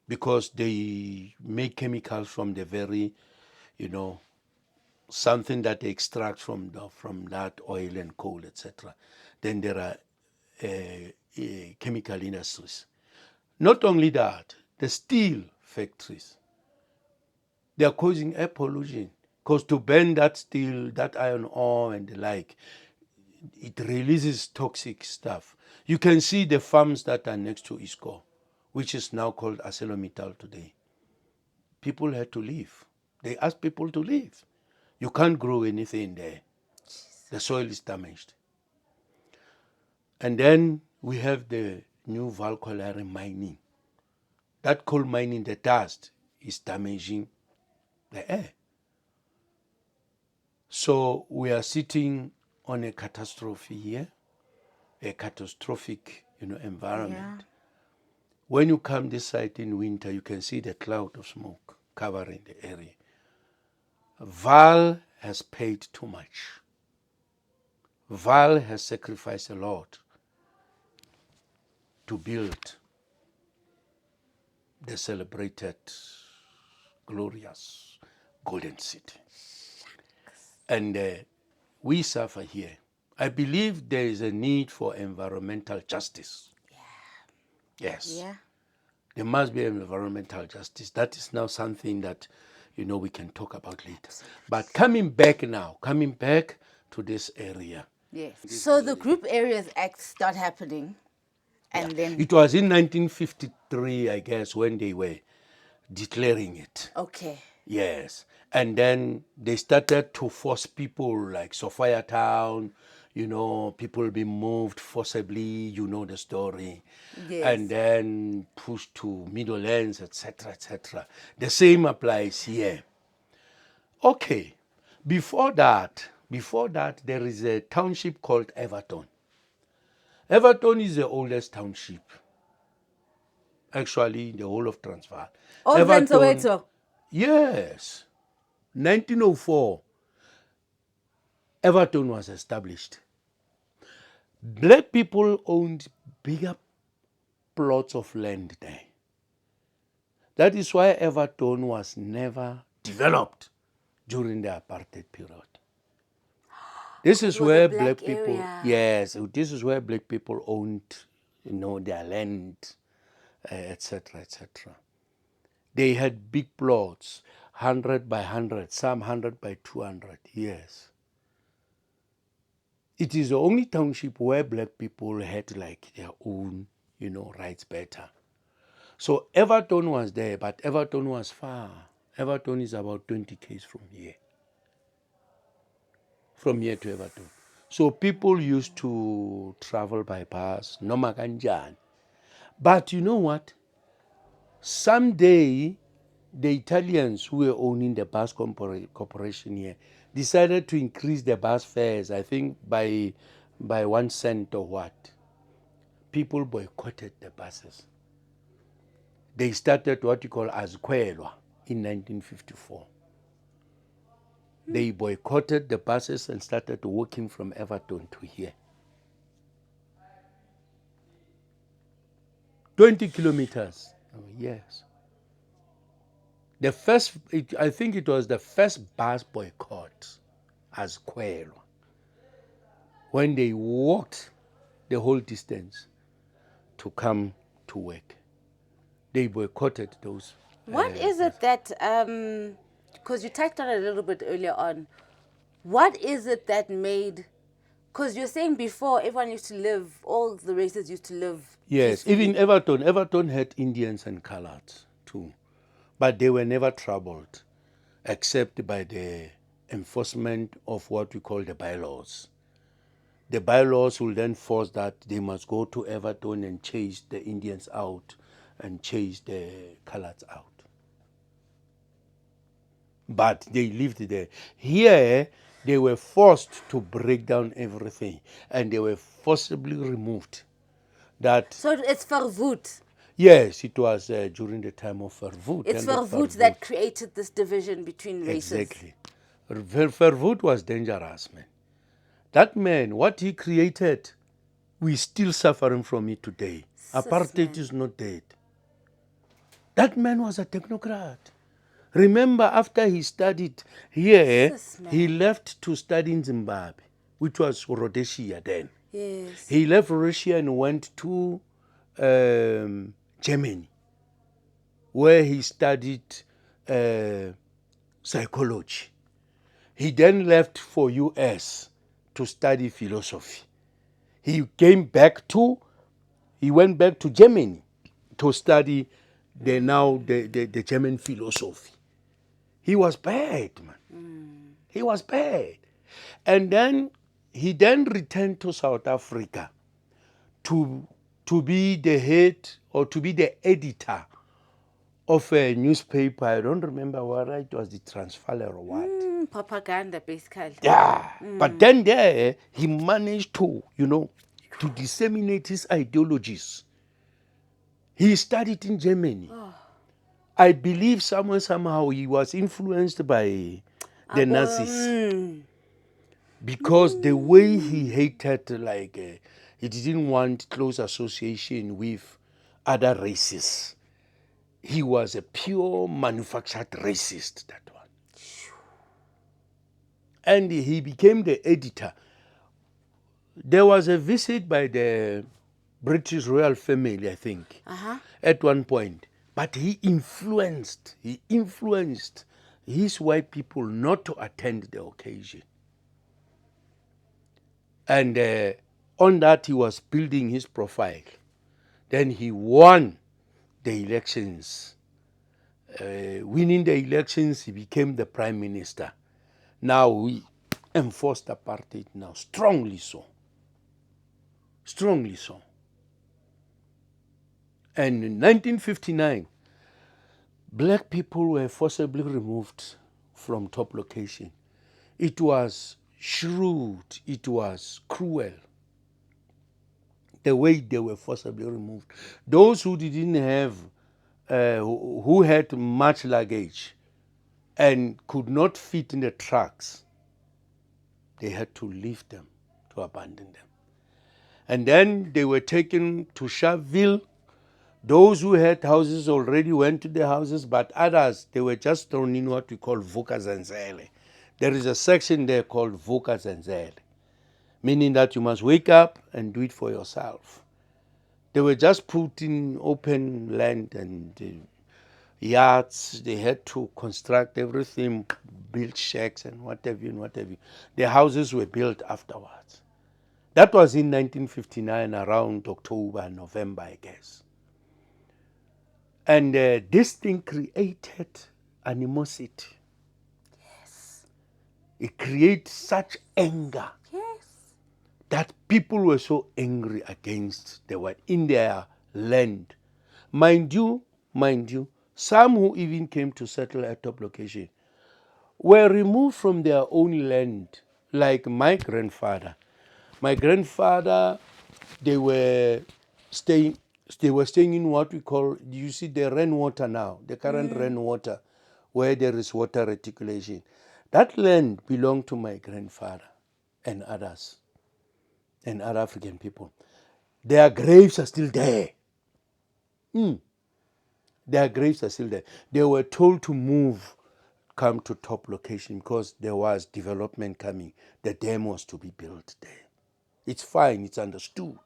because they make chemicals from the very, something that they extract from that oil and coal, etc. Then there are chemical industries. Not only that, the steel factories, they are causing air pollution, because to burn that steel, that iron ore and the like, it releases toxic stuff. You can see the farms that are next to ISCO, which is now called ArcelorMittal today. People had to leave. They asked people to leave. You can't grow anything there. The soil is damaged. And then we have the new Valkolare mining. That coal mining, the dust is damaging the air. So we are sitting on a catastrophe here, a catastrophic, environment. Yeah. When you come this side in winter, you can see the cloud of smoke covering the area. Val has paid too much. Val has sacrificed a lot to build the celebrated, glorious Golden City. And we suffer here. I believe there is a need for environmental justice. Yes. Yeah. There must be environmental justice. That is now something that, we can talk about later. But coming back to this area. Yes. So the Group Areas Act start happening, and then It was in 1953, I guess, when they were declaring it. okay. Yes. And then they started to force people like Sophia Town, people being moved forcibly, the story. Yes. And then pushed to Middlelands, etc., etc. The same applies here. Okay. Before that, there is a township called Everton. Everton is the oldest township, actually, in the whole of Transvaal. Older than Soweto. Yes. 1904, Everton was established. Black people owned bigger plots of land there. That is why Everton was never developed during the apartheid period. This is was where a black people, area. yes, this is where black people owned, their land, etc., etc. They had big plots, 100 by 100, some 100 by 200, yes. It is the only township where black people had like their own, rights better. So Everton was there, but Everton was far. Everton is about 20 km from here to Everton. So people used to travel by bus, noma kanjani. But you know what? Someday, the Italians who were owning the bus corporation here decided to increase the bus fares, I think by 1 cent or what. People boycotted the buses. They started what you call Azkwelwa in 1954. They boycotted the buses and started walking from Everton to here. 20 kilometers. Oh, yes. I think it was the first bus boycott as Kwelwa. When they walked the whole distance to come to work. They boycotted those. What is it that, because you touched on it a little bit earlier on, what is it that made, because you're saying before everyone used to live, all the races used to live. Yes, peacefully. even Everton had Indians and Coloureds too. But they were never troubled, except by the enforcement of what we call the bylaws. The bylaws will then force that they must go to Everton and chase the Indians out and chase the Coloureds out. But they lived there. Here, they were forced to break down everything, and they were forcibly removed. So it's Verwoed. Yes, it was during the time of Verwoed. It's Verwoed that created this division between races. Exactly. Verwoed was dangerous, man. That man, what he created, we're still suffering from it today. Apartheid is not dead. That man was a technocrat. Remember, after he studied here, he left to study in Zimbabwe, which was Rhodesia then. Yes. He left Rhodesia and went to Germany, where he studied psychology. He then left for US to study philosophy. He went back to Germany to study the German philosophy. He was bad, man. He was bad. And then he returned to South Africa to be the head or to be the editor of a newspaper. I don't remember whether it was the Transvaal or what. Propaganda, basically. Yeah. But then there, he managed to disseminate his ideologies. He studied in Germany. I believe somehow he was influenced by the Nazis. Because the way he hated, he didn't want close association with other races. He was a pure manufactured racist, that one. And he became the editor. There was a visit by the British royal family, I think, at one point. But he influenced his white people not to attend the occasion. And on that, he was building his profile. Then he won the elections. Winning the elections, he became the prime minister. Now we enforced apartheid now, strongly so. Strongly so. And in 1959, black people were forcibly removed from top location. It was shrewd, it was cruel, the way they were forcibly removed. Those who didn't have, who had much luggage and could not fit in the trucks, they had to leave them, to abandon them. And then they were taken to Sharpeville. Those who had houses already went to the houses, but others, they were just thrown in what we call Vukazenzele. There is a section there called Vukazenzele, meaning that you must wake up and do it for yourself. They were just put in open land and yachts. They had to construct everything, build shacks and what have you and what have you. The houses were built afterwards. That was in 1959, around October, November, I guess. And this thing created animosity. Yes. It created such anger Yes. that people were so angry against the white in their land. Mind you, some who even came to settle at top location were removed from their own land, like my grandfather. My grandfather, they were staying in what we call, you see the rainwater now, the current rainwater, where there is water reticulation. That land belonged to my grandfather and others, and other African people. Their graves are still there. Their graves are still there. They were told to move, come to top location because there was development coming. The dam was to be built there. It's fine, it's understood,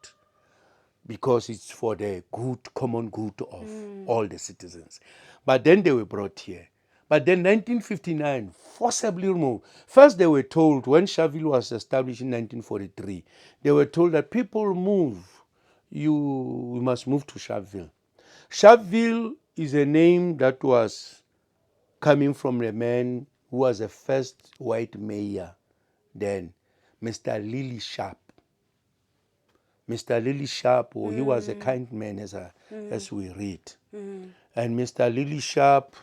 because it's for the good, common good of all the citizens. But then they were brought here. But then 1959, forcibly removed. First they were told, when Sharpeville was established in 1943, they were told that people move, you must move to Sharpeville. Sharpeville is a name that was coming from the man who was the first white mayor then, Mr. Lily Sharp. Mr. Lily Sharp, he was a kind man as we read. And Mr. Lily Sharp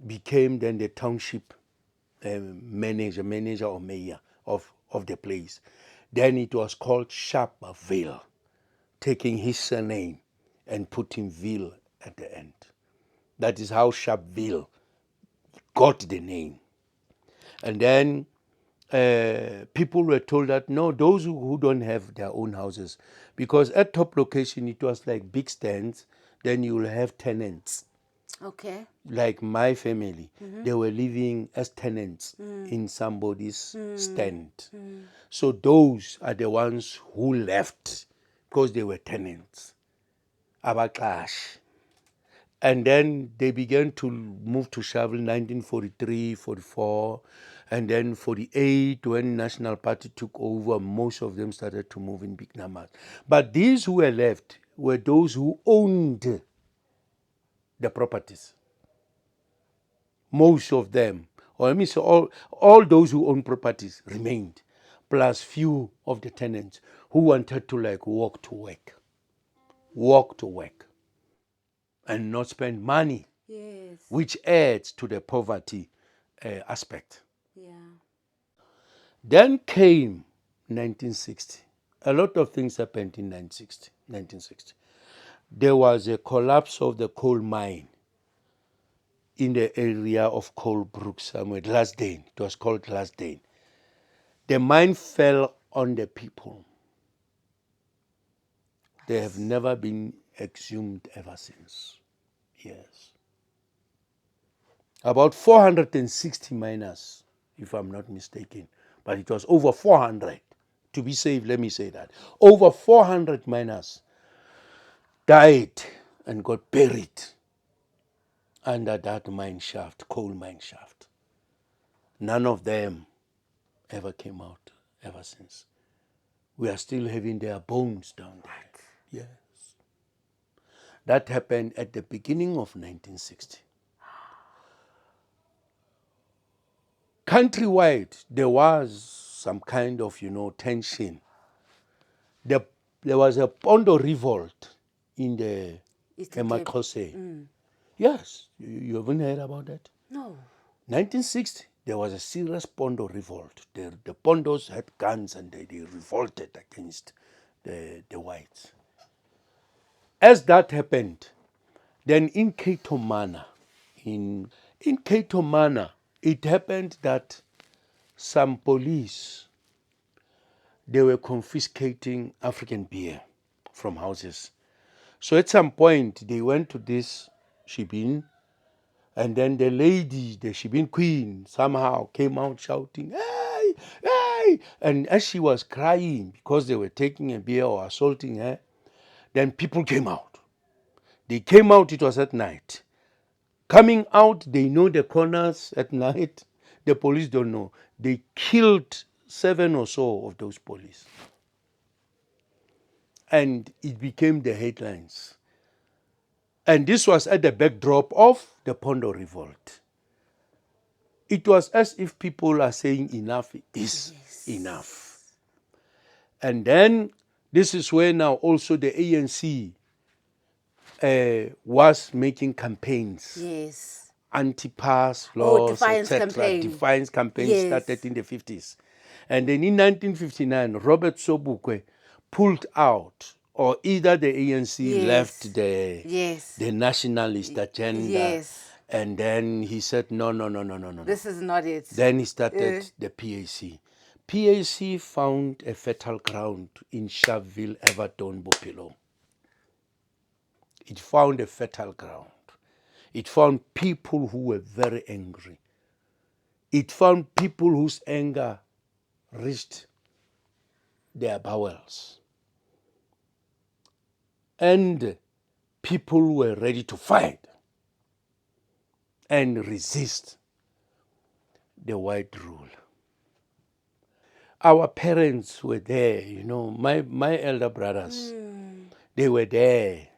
became then the township manager or mayor of the place. Then it was called Sharpeville, taking his surname and putting Ville at the end. That is how Sharpeville got the name. And then people were told that no, those who don't have their own houses, because at top location it was like big stands, then you will have tenants. Okay. Like my family, they were living as tenants in somebody's stand. So those are the ones who left because they were tenants. Abakash. And then they began to move to Sharpeville 1943, 44, and then 48, when National Party took over, most of them started to move in big numbers. But these who were left were those who owned the properties. Most of them, or let me say all those who own properties remained, plus few of the tenants who wanted to like walk to work, and not spend money. Yes. Which adds to the poverty aspect. Yeah. Then came 1960. A lot of things happened in 1960. There was a collapse of the coal mine in the area of Coalbrook somewhere, Glasdane. It was called Glasdane. The mine fell on the people. They have never been exhumed ever since. Yes. About 460 miners, if I'm not mistaken, but it was over 400. To be safe, let me say that. Over 400 miners died and got buried under that mine shaft, coal mine shaft. None of them ever came out ever since. We are still having their bones down there. Yes. That happened at the beginning of 1960. Countrywide, there was some kind of, tension. There was a Pondo revolt in the Eastern Cape. Emakose. Yes, you haven't heard about that? No. 1960, there was a serious Pondo revolt. The Pondos had guns and they revolted against the whites. As that happened, then in Keitomana, in Keitomana, it happened that some police, they were confiscating African beer from houses. So at some point, they went to this shebeen, and then the lady, the shebeen queen, somehow came out shouting, "Hey, hey!" And as she was crying because they were taking a beer or assaulting her, then people came out. They came out, it was at night. Coming out, they know the corners at night. The police don't know. They killed 7 or so of those police. And it became the headlines. And this was at the backdrop of the Pondo revolt. It was as if people are saying enough is enough. And then this is where now also the ANC was making campaigns. Yes. Anti-pass laws, defiance etc. campaign. Defiance campaign Yes. started in the 50s. And then in 1959, Robert Sobukwe pulled out, or either the ANC left the nationalist agenda. Yes. And then he said, no. This is not it. Then he started the PAC. PAC found a fertile ground in Sharpeville, Everton, Bopilo. It found a fertile ground. It found people who were very angry. It found people whose anger reached their bowels. And people were ready to fight and resist the white rule. Our parents were there, my elder brothers, they were there.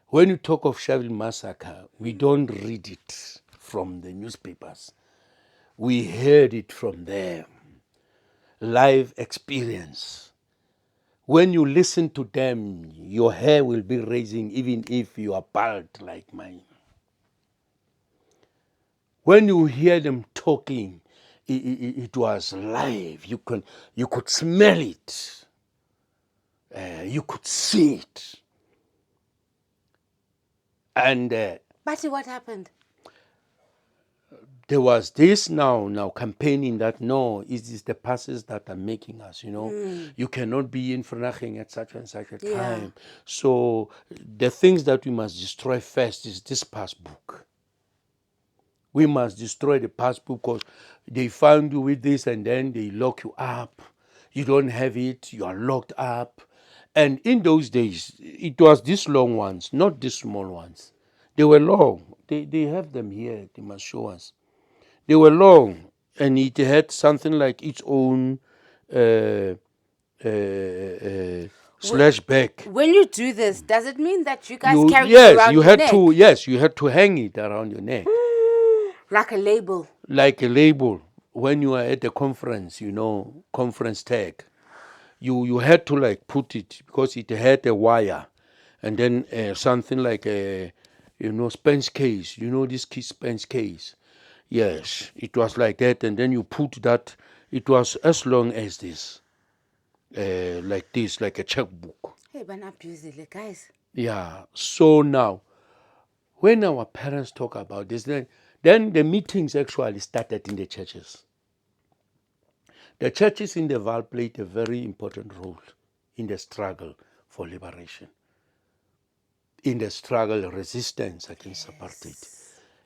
When you talk of Sharpeville Massacre, we don't read it from the newspapers. We heard it from them. Live experience. When you listen to them, your hair will be raising even if you are bald like mine. When you hear them talking, it was live. You could smell it. You could see it. And But what happened? there was this now campaigning that no, it is the passes that are making us, You cannot be in Vereeniging at such and such a time. So the things that we must destroy first is this passbook. We must destroy the passbook because they found you with this and then they lock you up. You don't have it, you are locked up. And in those days, it was these long ones, not these small ones. They were long. They have them here, they must show us. They were long, and it had something like its own slash back. When you do this, does it mean that you guys carry it Yes, around you your had neck? to. Yes, you had to hang it around your neck, Like a label. like a label. When you are at a conference, conference tag, you had to like put it because it had a wire, and then something like a Spence case. This key Spence case. Yes, it was like that, and then you put that. It was as long as this, like this, like a checkbook. Hey, but abuse it, guys. Yeah. So now, when our parents talk about this, then the meetings actually started in the churches. The churches in the Val played a very important role in the struggle for liberation, in the struggle resistance against apartheid.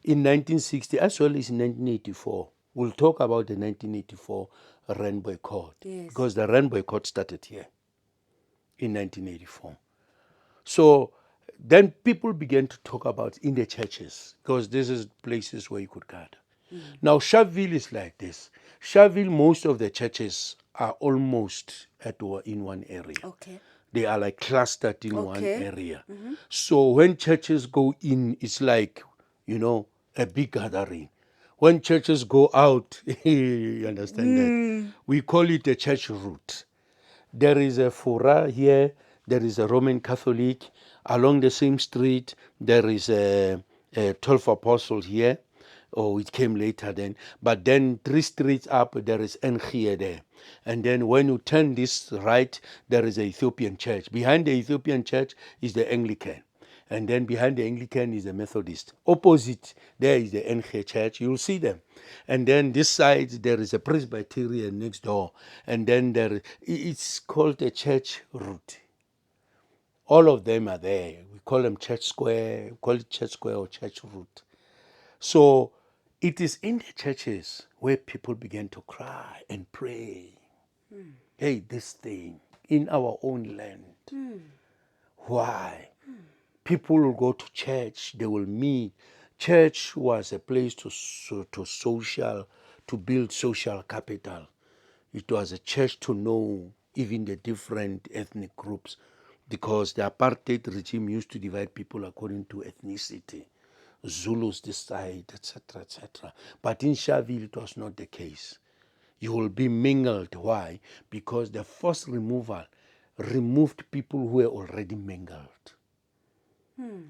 In 1960, as well as in 1984, we'll talk about the 1984 Rand boycott, because the Rand boycott started here in 1984. So then people began to talk about in the churches, because this is places where you could gather. Now Sharpeville is like this. Sharpeville, most of the churches are almost in one area. Okay. They are like clustered in one area. So when churches go in, it's like, a big gathering. When churches go out, you understand that? We call it a church route. There is a Fora here, there is a Roman Catholic. Along the same street, there is a 12 Apostles here. Oh, it came later then. But then 3 streets up, there is Engie there. And then when you turn this right, there is a Ethiopian church. Behind the Ethiopian church is the Anglican. And then behind the Anglican is the Methodist. Opposite, there is the Engie church. You'll see them. And then this side, there is a Presbyterian next door. And then it's called a church route. All of them are there. We call them church square. We call it church square or church route. So it is in the churches where people began to cry and pray. Hey, this thing in our own land. Why? People will go to church, they will meet. Church was a place to build social capital. It was a church to know even the different ethnic groups, because the apartheid regime used to divide people according to ethnicity. Zulus this side, etc., etc. But in Sharpeville, it was not the case. You will be mingled. Why? Because the forced removal removed people who were already mingled.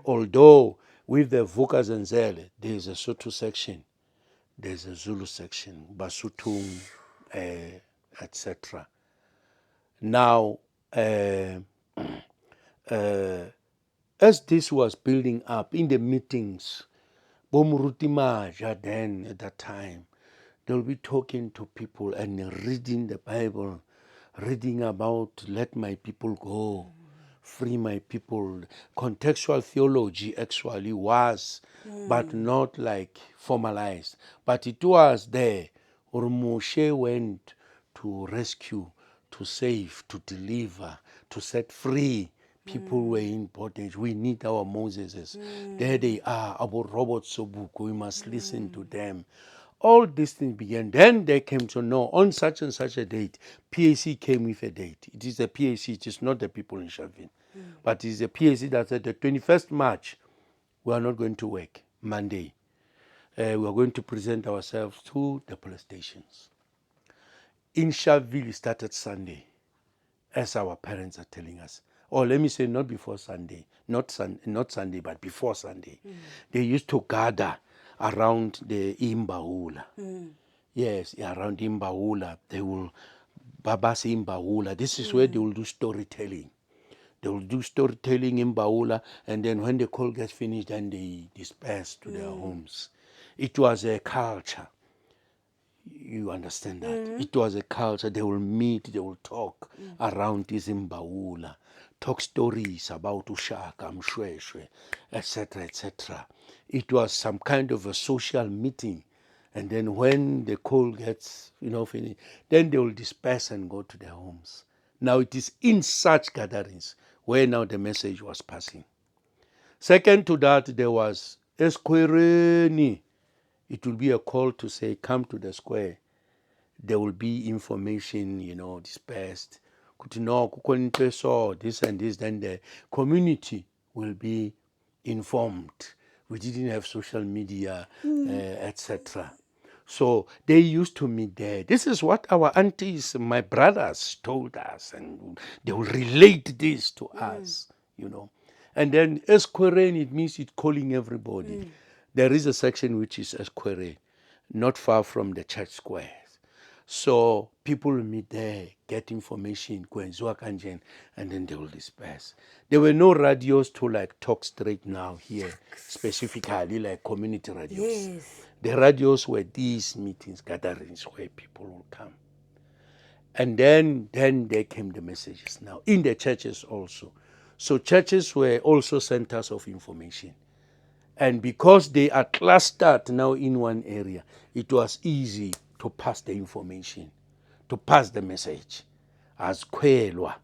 Although with the Vukas and Zele, there is a Sotho section, there's a Zulu section, Basotho, etc. Now, as this was building up in the meetings, Bomuruti Maja then at that time, they'll be talking to people and reading the Bible, reading about let my people go, free my people. Contextual theology actually was, but not like formalized. But it was there. Or Moshe went to rescue, to save, to deliver, to set free. People were in bondage. We need our Moseses. There they are, our robots. We must listen to them. All these things began. Then they came to know on such and such a date. PAC came with a date. It is the PAC, it is not the people in Sharpeville. But it is the PAC that said the 21st March, we are not going to work, Monday. We are going to present ourselves to the police stations. In Sharpeville, it started Sunday, as our parents are telling us. Or let me say, not before Sunday, not Sunday, but before Sunday. They used to gather around the Imbahula. Yes, around Imbahula. They will babas Imbahula. This is where they will do storytelling. They will do storytelling in Baula, and then when the call gets finished, then they disperse to their homes. It was a culture. You understand that? It was a culture. They will meet, they will talk around this in Baula, talk stories about Ushaka, Mshweshwe, etc., etc. It was some kind of a social meeting. And then when the call gets, finished, then they will disperse and go to their homes. Now it is in such gatherings where now the message was passing. Second to that, there was Esquereni. It will be a call to say, come to the square. There will be information, dispersed. This and this, then the community will be informed. We didn't have social media, etc. So they used to meet there. This is what our aunties, my brothers, told us, and they will relate this to us, And then Esquereni, it means it's calling everybody. There is a section which is Esquere, not far from the church square. So people will meet there, get information, and then they will disperse. There were no radios to talk straight now here, specifically like community radios. Yes. The radios were these meetings, gatherings where people will come. And then there came the messages now, in the churches also. So churches were also centers of information. And because they are clustered now in one area, it was easy to pass the information, to pass the message as kwelwa.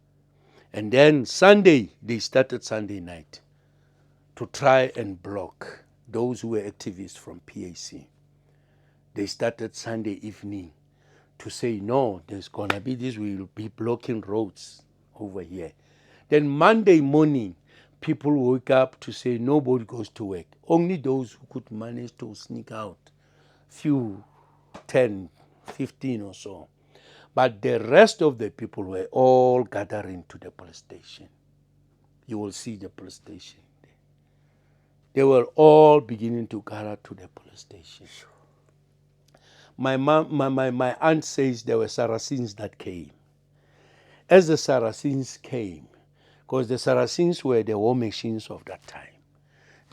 And then Sunday, they started Sunday night to try and block those who were activists from PAC. They started Sunday evening to say, no, there's going to be this, we will be blocking roads over here. Then Monday morning, people woke up to say nobody goes to work. Only those who could manage to sneak out, few, 10, 15 or so. But the rest of the people were all gathering to the police station. You will see the police station there. They were all beginning to gather to the police station. My aunt says there were Saracens that came. As the Saracens came, because the Saracens were the war machines of that time,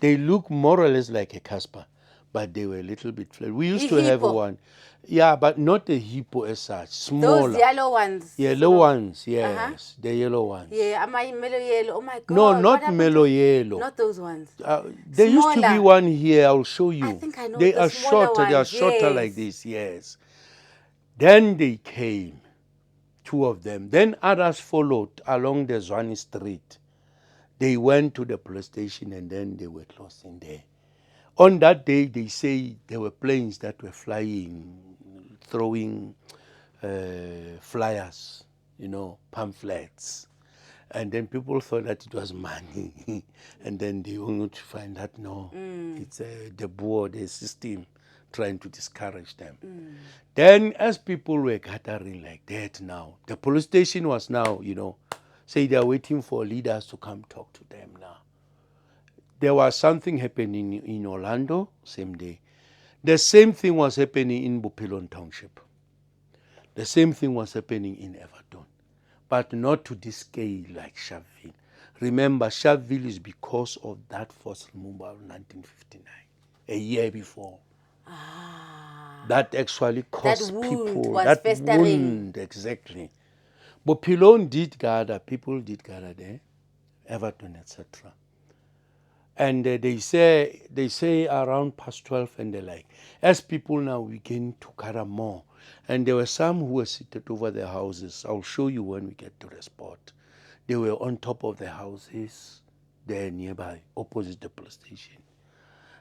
they look more or less like a Casper, but they were a little bit flat. We used to have one. Yeah, but not a hippo as such, smaller. Those yellow ones. Yellow ones, yes, the yellow ones. Yeah, am I mellow yellow? Oh my God. No, not mellow yellow. Not those ones. There used to be one here, I'll show you. I think I know they the are smaller shorter, they are ones, shorter yes. like this, yes. Then they came, two of them. Then others followed along the Zwane Street. They went to the police station and then they were closed in there. On that day, they say there were planes that were flying, throwing flyers, pamphlets. And then people thought that it was money. And then they only to find that, no, it's the board, the system trying to discourage them. Then as people were gathering like that now, the police station was now, say they are waiting for leaders to come talk to them now. There was something happening in Orlando, same day. The same thing was happening in Bophelong Township. The same thing was happening in Everton, but not to this scale like Sharpeville. Remember, Sharpeville is because of that forced removal of 1959, a year before. That actually caused people, that wound, exactly. Bophelong did gather, people did gather there, Everton, etc. And they say around past 12 and the like. As people now begin to gather more. And there were some who were seated over their houses. I'll show you when we get to the spot. They were on top of the houses there nearby, opposite the police station.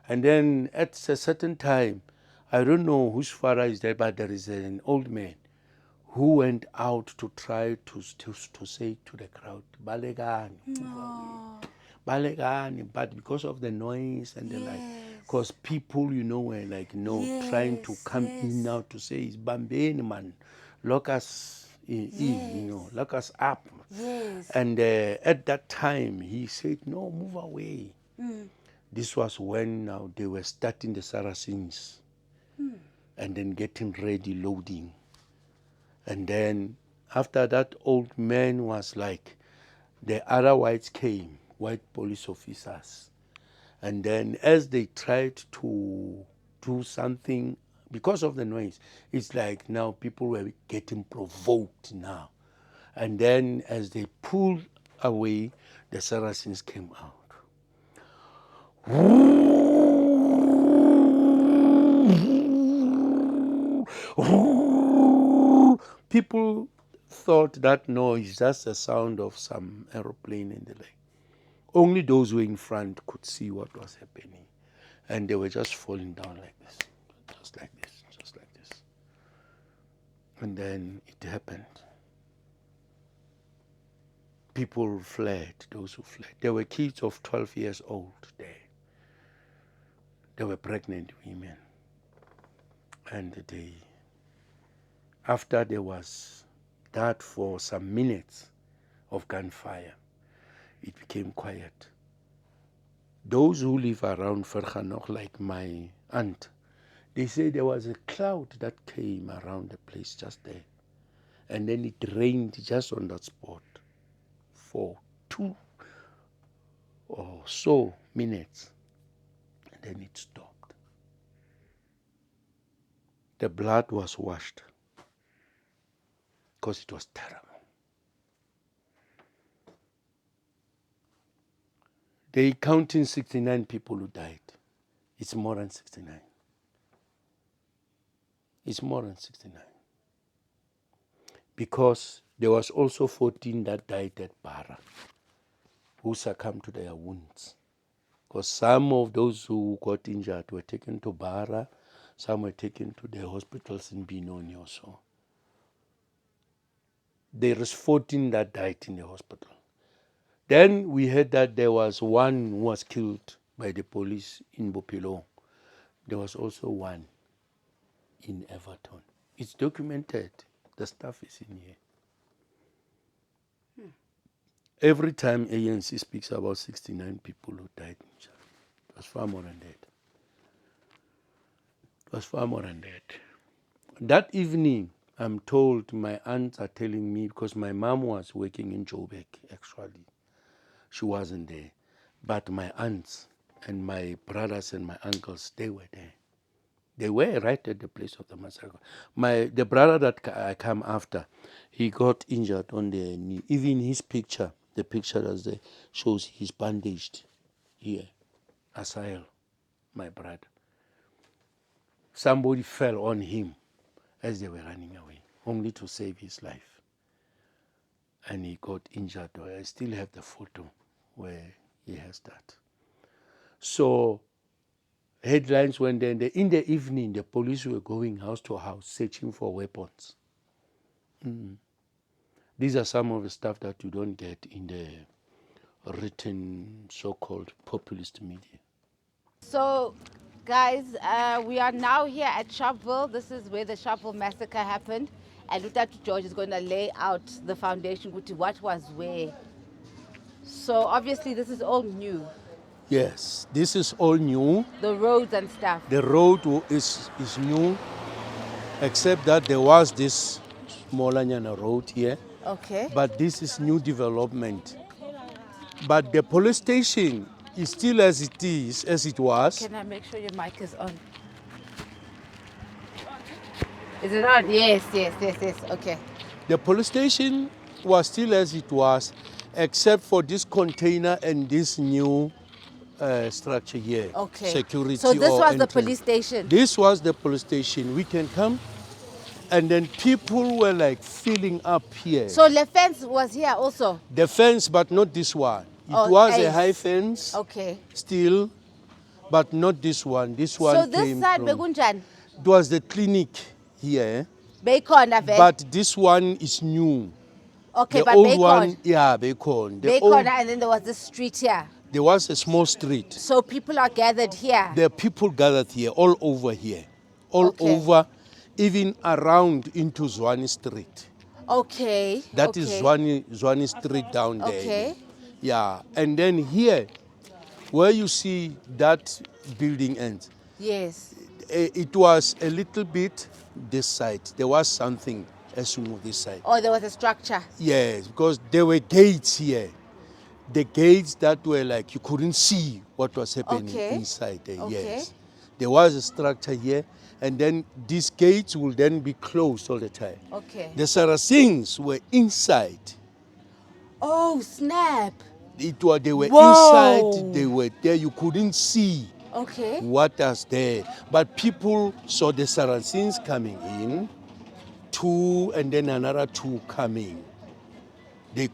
And then at a certain time, I don't know whose father is there, but there is an old man who went out to try to say to the crowd, Balegani. Balegani, but because of the noise and the like, because people, were like, trying to come in now to say, it's Bambini, man, lock us in, lock us up. Yes. And at that time, he said, no, move away. This was when now they were starting the Saracens and then getting ready, loading. And then after that old man was like, the other whites came, white police officers. And then as they tried to do something, because of the noise, it's like now people were getting provoked now. And then as they pulled away, the Saracens came out. People thought that noise, that's the sound of some aeroplane in the lake. Only those who were in front could see what was happening. And they were just falling down like this, just like this, just like this. And then it happened. People fled, those who fled. There were kids of 12 years old there. There were pregnant women. And after there was that for some minutes of gunfire, it became quiet. Those who live around Vereeniging, like my aunt, they say there was a cloud that came around the place just there. And then it rained just on that spot for 2 or so minutes. And then it stopped. The blood was washed because it was terrible. They counting 69 people who died. It's more than 69. It's more than 69. Because there was also 14 that died at Bara, who succumbed to their wounds. Because some of those who got injured were taken to Bara, some were taken to the hospitals in Benoni also. There is 14 that died in the hospital. Then we heard that there was one who was killed by the police in Bophelong. There was also one in Everton. It's documented. The stuff is in here. Every time ANC speaks about 69 people who died in China, it was far more than that. It was far more than that. That evening, I'm told, my aunts are telling me, because my mom was working in Joburg, actually. She wasn't there. But my aunts and my brothers and my uncles, they were there. They were right at the place of the massacre. The brother that I come after, he got injured on the knee. Even his picture, the picture that's there, shows he's bandaged here. Asael, my brother. Somebody fell on him as they were running away, only to save his life. And he got injured. I still have the photo where he has that. So headlines went there. In the evening, the police were going house to house searching for weapons. These are some of the stuff that you don't get in the written so-called populist media. So, guys, we are now here at Sharpeville. This is where the Sharpeville Massacre happened. And Utatu George is going to lay out the foundation, what was where. So, obviously, this is all new. Yes, this is all new. The roads and stuff. The road is new, except that there was this Molanyana road here. Okay. But this is new development. But the police station is still as it was. Can I make sure your mic is on? Is it on? Yes. Okay. The police station was still as it was, except for this container and this new structure here. Okay. Security. So this or was the entrance. police station? This was the police station. We can come. And then people were like filling up here. So the fence was here also? The fence, but not this one. It Oh, was ice. a high fence. Okay. Still, but not this one. This one So this came side, from, Begunjan? it was the clinic here. Bacon, But this one is new. okay, The but old Bacon. one, yeah, Bacon. The Bacon, old, and then there was this street here. there was a small street. So people are gathered here. There are people gathered here, all over here. All Okay. over, even around into Zwani Street. Okay. That is Zwani Street down there. Okay. Yeah, and then here, where you see that building ends, Yes. it was a little bit this side. There was something as you move this side. Oh, there was a structure. Yes, because there were gates here. The gates that were like you couldn't see what was happening Okay. inside there. Okay. Yes. There was a structure here, and then these gates will then be closed all the time. Okay. The Saracens were inside. Oh, snap. They were Whoa. inside, they were there, you couldn't see Okay. what was there. But people saw the Saracens coming in, two and then another two coming. They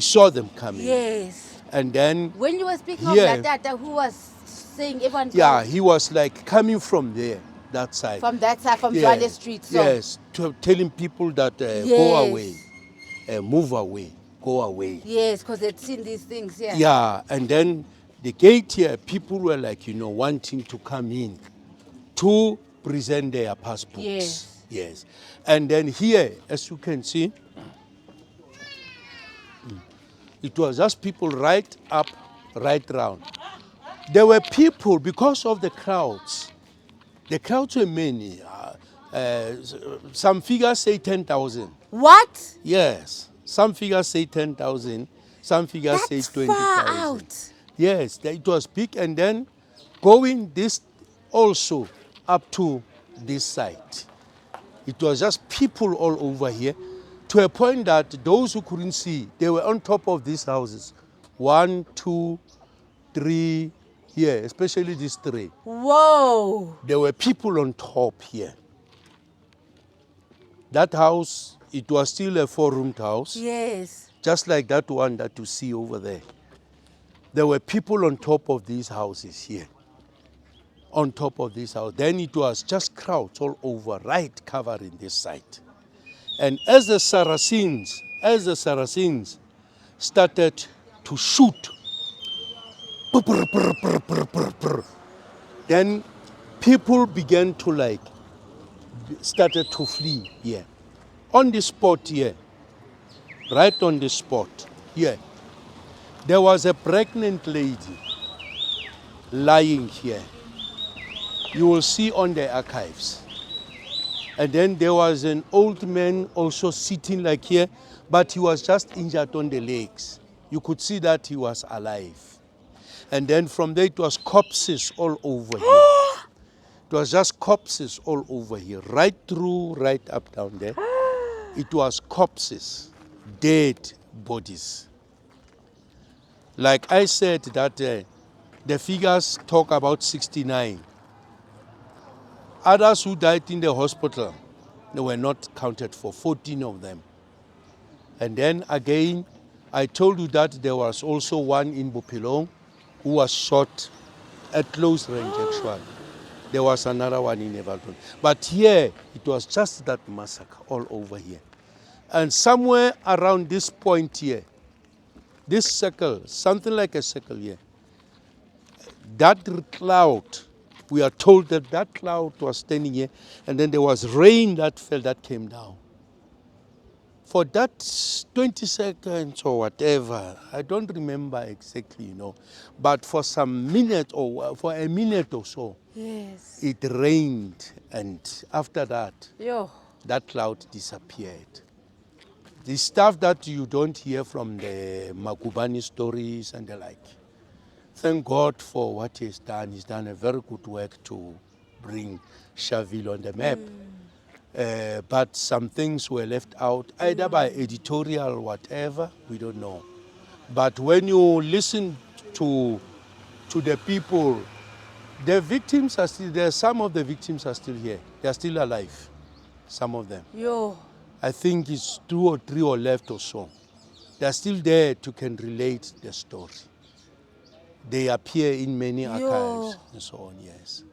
saw them coming. Yes. And then, When you were speaking Yeah. of that, who was saying everyone yeah, go he was like coming from there, that side. from that side, from Yeah. Johannes Street? So. Yes, telling people that go Yes. away, move away, go away. Yes, because they'd seen these things, yeah. Yeah, and then the gate here, people were like, wanting to come in to present their passports. Yes. Yes. And then here, as you can see, it was just people right up, right round. There were people, because of the crowds. The crowds were many. Some figures say 10,000. What? Yes. Some figures say 10,000. Some figures say That's 20,000. far out. Yes, it was big. And then going this also up to this side. It was just people all over here, to a point that those who couldn't see, they were on top of these houses. 1, 2, 3, here, especially these three. Whoa. There were people on top here. That house, it was still a 4-roomed house, Yes. just like that one that you see over there. There were people on top of these houses here. On top of this house. Then it was just crowds all over, right covering this site. And as the Saracens started to shoot, then people began to started to flee here. On the spot here, right on the spot here, there was a pregnant lady lying here. You will see on the archives. And then there was an old man also sitting like here, but he was just injured on the legs. You could see that he was alive. And then from there it was corpses all over here. It was just corpses all over here, right through, right up down there. It was corpses, dead bodies. Like I said that the figures talk about 69. Others who died in the hospital, they were not counted for, 14 of them. And then again, I told you that there was also one in Bophelong who was shot at close range, actually. There was another one in Everton. But here, it was just that massacre all over here. And somewhere around this point here, this circle, something like a circle here, that cloud, we are told that that cloud was standing here, and then there was rain that fell, that came down. For that 20 seconds or whatever, I don't remember exactly, but for some minutes or for a minute or so, Yes. it rained, and after that, Yo. that cloud disappeared. The stuff that you don't hear from the Makubani stories and the like. Thank God for what he's done. He's done a very good work to bring Sharpeville on the map. But some things were left out, either by editorial or whatever, we don't know. But when you listen to the people, the victims are still there. Some of the victims are still here. They are still alive, some of them. Yo. I think it's 2 or 3 or left or so. They are still there to can relate the story. They appear in many archives and so on, yes.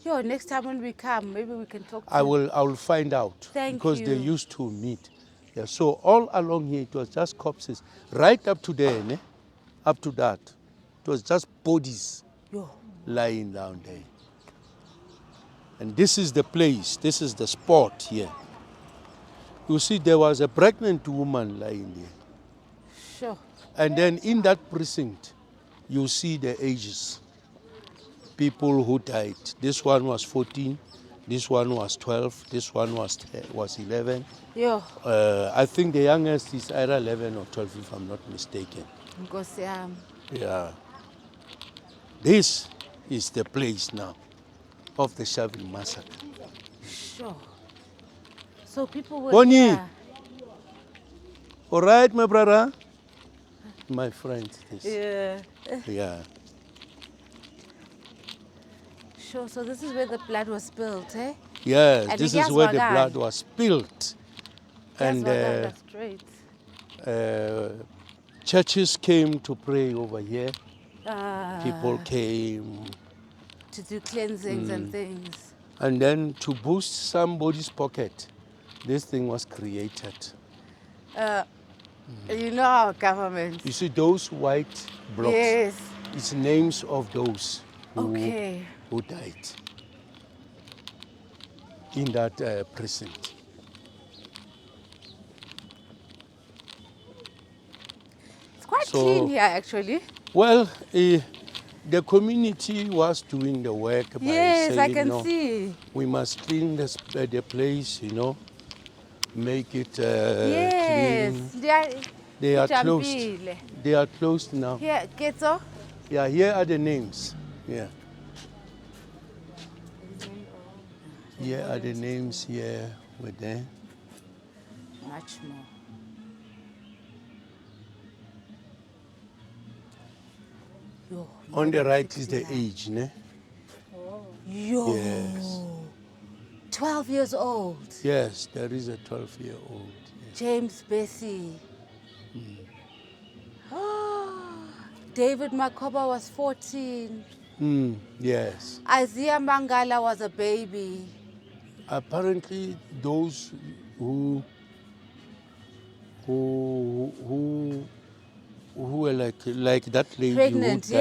Yo, next time when we come, maybe we can talk to I will find out. Thank because you. they used to meet. Yeah, so all along here, it was just corpses. Right up to there, up to that. It was just bodies Yo. lying down there. And this is the place, this is the spot here. You see, there was a pregnant woman lying there. Sure. And then in that precinct, you see the ages. People who died. This one was 14, this one was 12, this one was 11. Yo. I think the youngest is either 11 or 12, if I'm not mistaken. Nkosi yami. Yeah. This is the place now of the Sharpeville massacre. Sure. So people were Bonnie. here. All right, my brother? My friend, this. Yeah. Yeah. Sure. So this is where the blood was spilled, eh? Yes, And this it is where the was blood was spilled. And that's straight. churches came to pray over here. People Ah, came. to do cleansings and things. And then to boost somebody's pocket, this thing was created. You know our government. You see those white blocks? Yes. It's names of those Okay. who died in that precinct. It's quite So- clean here, actually. Well, the community was doing the work by Yes, I saying, can no, see. we must clean the place, make it Yes. clean. They are closed. Ijambile. They are closed now. Here, Ketso. Yeah, here are the names. Yeah. Here are the names here with them. Much more. Yo, On the another right is the 69. age, ne? Yo. Yes. 12 years old. Yes, there is a 12-year-old. Yes. James Bessie. David Makoba was 14. Yes. Isaiah Mangala was a baby. Apparently, those who were like that lady Pregnant, who died,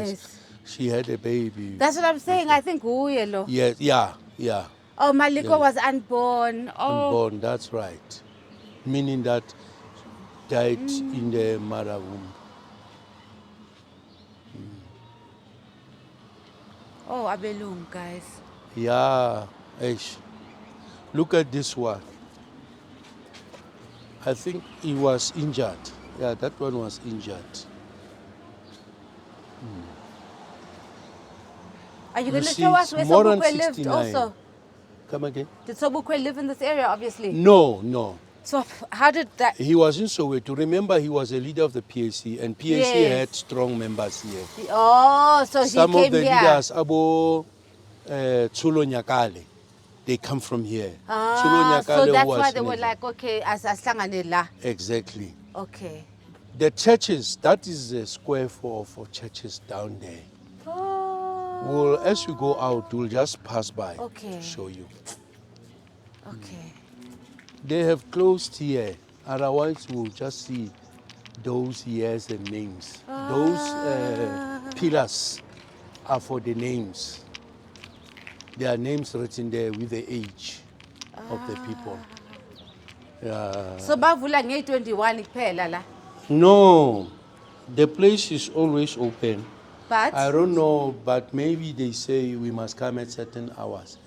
yes. she had a baby. That's what I'm saying. I think Uyelo. Yes, yeah. Oh, Maliko Yeah. was unborn. Oh, Unborn, that's right. Meaning that died in the mother womb. oh, Abelung, guys. Yeah, eish. Look at this one. I think he was injured. Yeah, that one was injured. Are you You going to see, show us it's where more than Sobukwe lived 69. also? Come again? Did Sobukwe live in this area, obviously? No. So how did that... He was in Soweto. Remember, he was a leader of the PAC, and PAC Yes. had strong members here. Oh, so Some he of came the here. leaders, Abo Tsulo Nyakale, they come from here. Tsulo Ah, so Nyakale that's was why they were in- like, okay, as Aslanganela. Exactly. Okay. The churches, that is the square for churches down there. Oh. Well, as you go out, we'll just pass by Okay. to show you. Okay. They have closed here, otherwise we'll just see those years and names. Those pillars are for the names. There are names written there with the age of the people. So bavula nge-21 kuphela la. No, the place is always open. But I don't know, but maybe they say we must come at certain hours.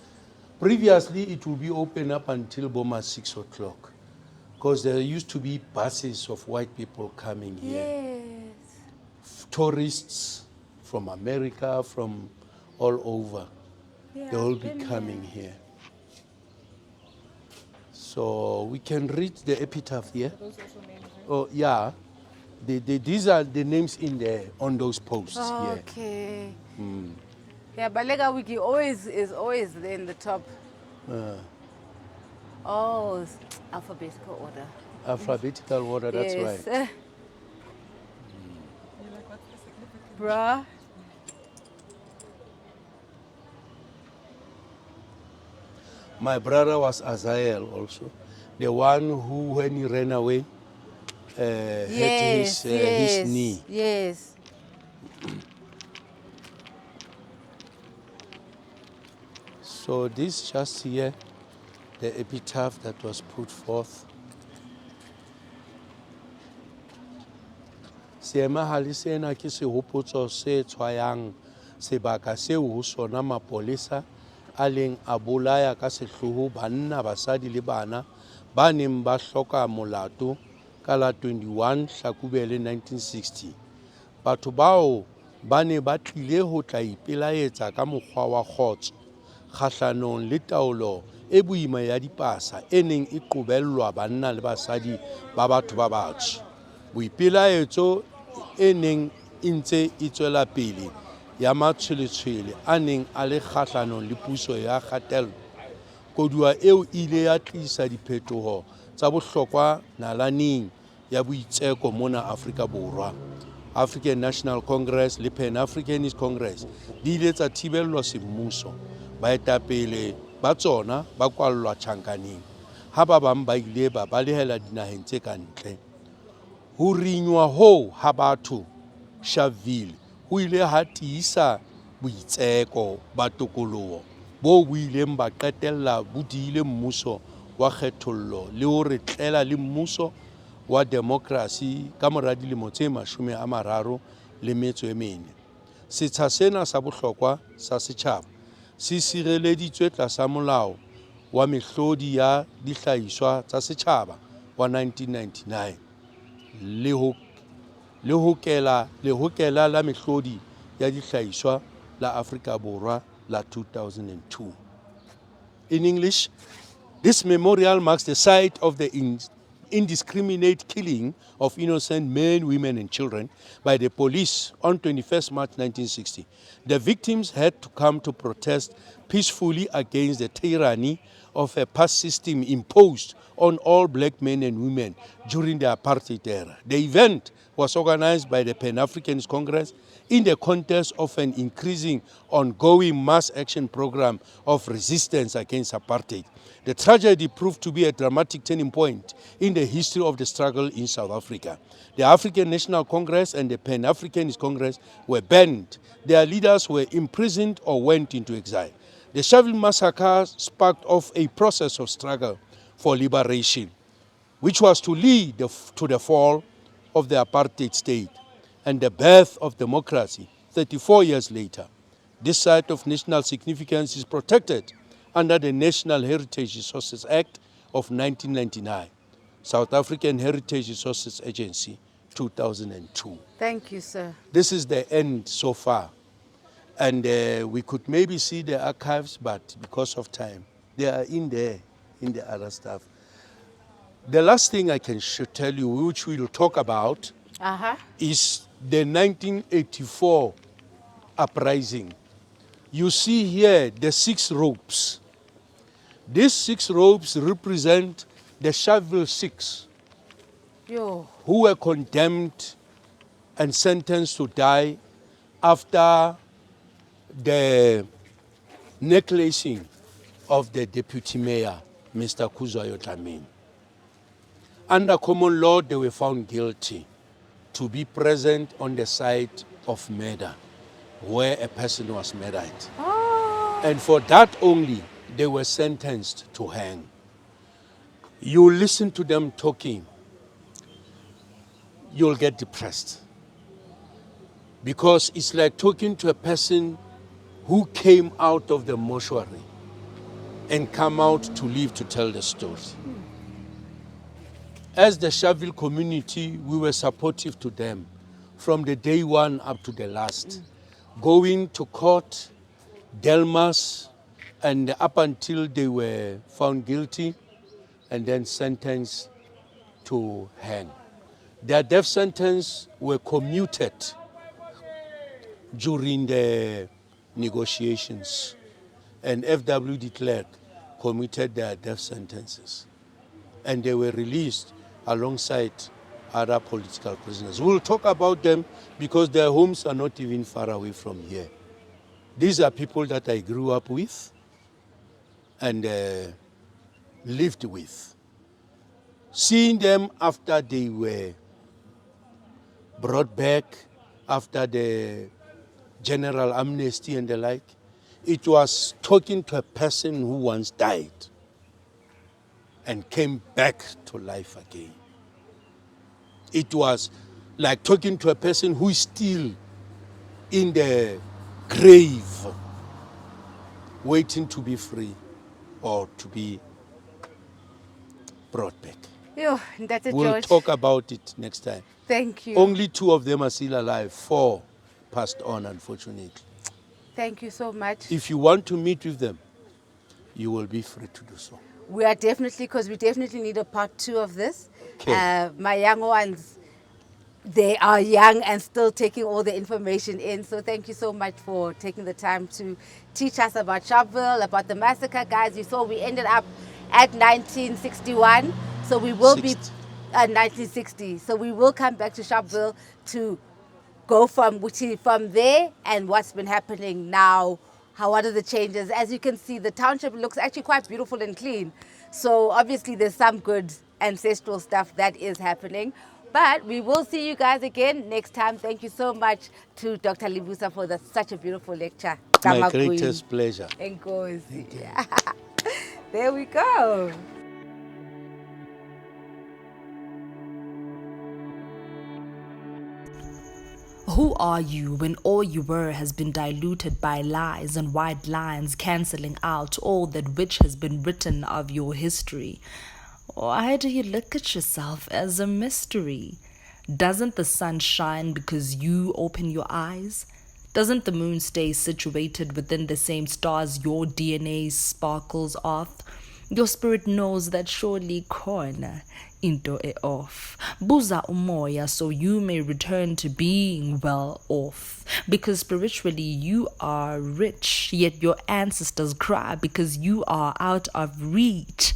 Previously, it will be open up until Boma 6 o'clock, because there used to be buses of white people coming here. yes. Tourists from America, from all over, Yeah, they will be been coming here. So we can read the epitaph here. Oh, yeah. These are the names in there on those posts here. Okay. Yeah, Balega Wiki is always there in the top. Oh, it's alphabetical order. Alphabetical order, that's yes. right. Bruh. My brother was Azael also, the one who, when he ran away, hit his knee. Yes. So this just here, the epitaph that was put forth. Seemahali sena ke sehopotso se tshwayang sebaka seo ho sona mapolesa a leng a bolaya ka sehloho banna, basadi le bana ba neng ba hloka molato ka la 21 Hlakubele 1960. Batho bao ba ne ba tlile ho tla ipelaetsa ka mokgwa wa kgotso kgahlanong le taolo e boima ya dipasa e neng e qobellwa banna le basadi ba batho ba batsho. Boipelaetso e neng e ntse e tswela pele ya matshweletshwele a neng a le kgahlanong le puso ya kgatello. Koduwa eo ile ya tlisa diphetoho tsa bohlokwa nalaneng ya boitseko mona Afrika Borwa. African National Congress le Pan-Africanist Congress di ile tsa thibellwa semmuso. Baetapele ba tsona ba kwallwa tjhankaneng, ha ba bang ba ile ba balehela dinaheng tse kantle. Ho rinywa hoo ha batho Sharpeville ho ile ha tiisa boitseko ba tokoloho bo buileng ba qetella bo diile mmuso wa kgethollo le ho retlela le mmuso wa demokrasi ka mora dilemo tse 34. Setsha sena sa bohlokwa sa setjhaba se sireleditswe tlasa molao wa mehlodi ya dihlahiswa tsa setjhaba wa 1999 le hokela la mehlodi ya dihlahiswa la Afrika Borwa la 2002. In English, this memorial marks the site of the indiscriminate killing of innocent men, women and children by the police on 21st March 1960. The victims had to come to protest peacefully against the tyranny of a pass system imposed on all black men and women during the apartheid era. The event was organized by the Pan-Africanist Congress in the context of an increasing ongoing mass action program of resistance against apartheid. The tragedy proved to be a dramatic turning point in the history of the struggle in South Africa. The African National Congress and the Pan-Africanist Congress were banned. Their leaders were imprisoned or went into exile. The Sharpeville Massacre sparked off a process of struggle for liberation, which was to lead to the fall of the apartheid state and the birth of democracy 34 years later. This site of national significance is protected under the National Heritage Resources Act of 1999, South African Heritage Resources Agency, 2002. Thank you, sir. This is the end so far. And we could maybe see the archives, but because of time, they are in there, in the other stuff. The last thing I can tell you, which we'll talk about, is the 1984 uprising. You see here the 6 ropes. These 6 ropes represent the Sharpeville 6. Yo. who were condemned and sentenced to die after the necklacing of the deputy mayor, Mr. Kuzwayo Dlamini. Under common law, they were found guilty to be present on the site of murder, where a person was murdered. Oh. And for that only, they were sentenced to hang. You listen to them talking, you'll get depressed. Because it's like talking to a person who came out of the mortuary and come out to live to tell the story. As the Sharpeville community, we were supportive to them from the day one up to the last. Going to court, Delmas, and up until they were found guilty and then sentenced to hang. Their death sentence were commuted during the negotiations, and FW de Klerk commuted their death sentences, and they were released alongside other political prisoners. We'll talk about them because their homes are not even far away from here. These are people that I grew up with and lived with. Seeing them after they were brought back, after the general amnesty and the like, it was talking to a person who once died and came back to life again. It was like talking to a person who is still in the grave, waiting to be free or to be brought back. Yo, that's a We'll George. talk about it next time. Thank you. Only 2 of them are still alive. 4 passed on, unfortunately. Thank you so much. If you want to meet with them, you will be free to do so. We are definitely, because we definitely need a part 2 of this. Okay. My young ones, they are young and still taking all the information in. So thank you so much for taking the time to teach us about Sharpeville, about the massacre. Guys, you saw we ended up at 1961. So we will be 60. at 1960. So we will come back to Sharpeville to go from there and what's been happening now. What are the changes? As you can see, the township looks actually quite beautiful and clean. So obviously there's some good ancestral stuff that is happening. But we will see you guys again next time. Thank you so much to Dr. Lebusa for such a beautiful lecture. My greatest pleasure. Enkosi. There we go. Who are you when all you were has been diluted by lies and white lines cancelling out all that which has been written of your history? Why do you look at yourself as a mystery? Doesn't the sun shine because you open your eyes? Doesn't the moon stay situated within the same stars your DNA sparkles off? Your spirit knows that surely corner into e off. Buza umoya so you may return to being well off. Because spiritually you are rich, yet your ancestors cry because you are out of reach.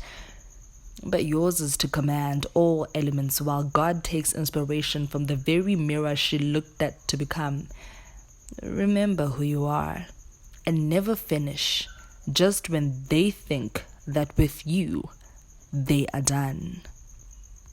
But yours is to command all elements while God takes inspiration from the very mirror she looked at to become. Remember who you are and never finish just when they think that with you they are done.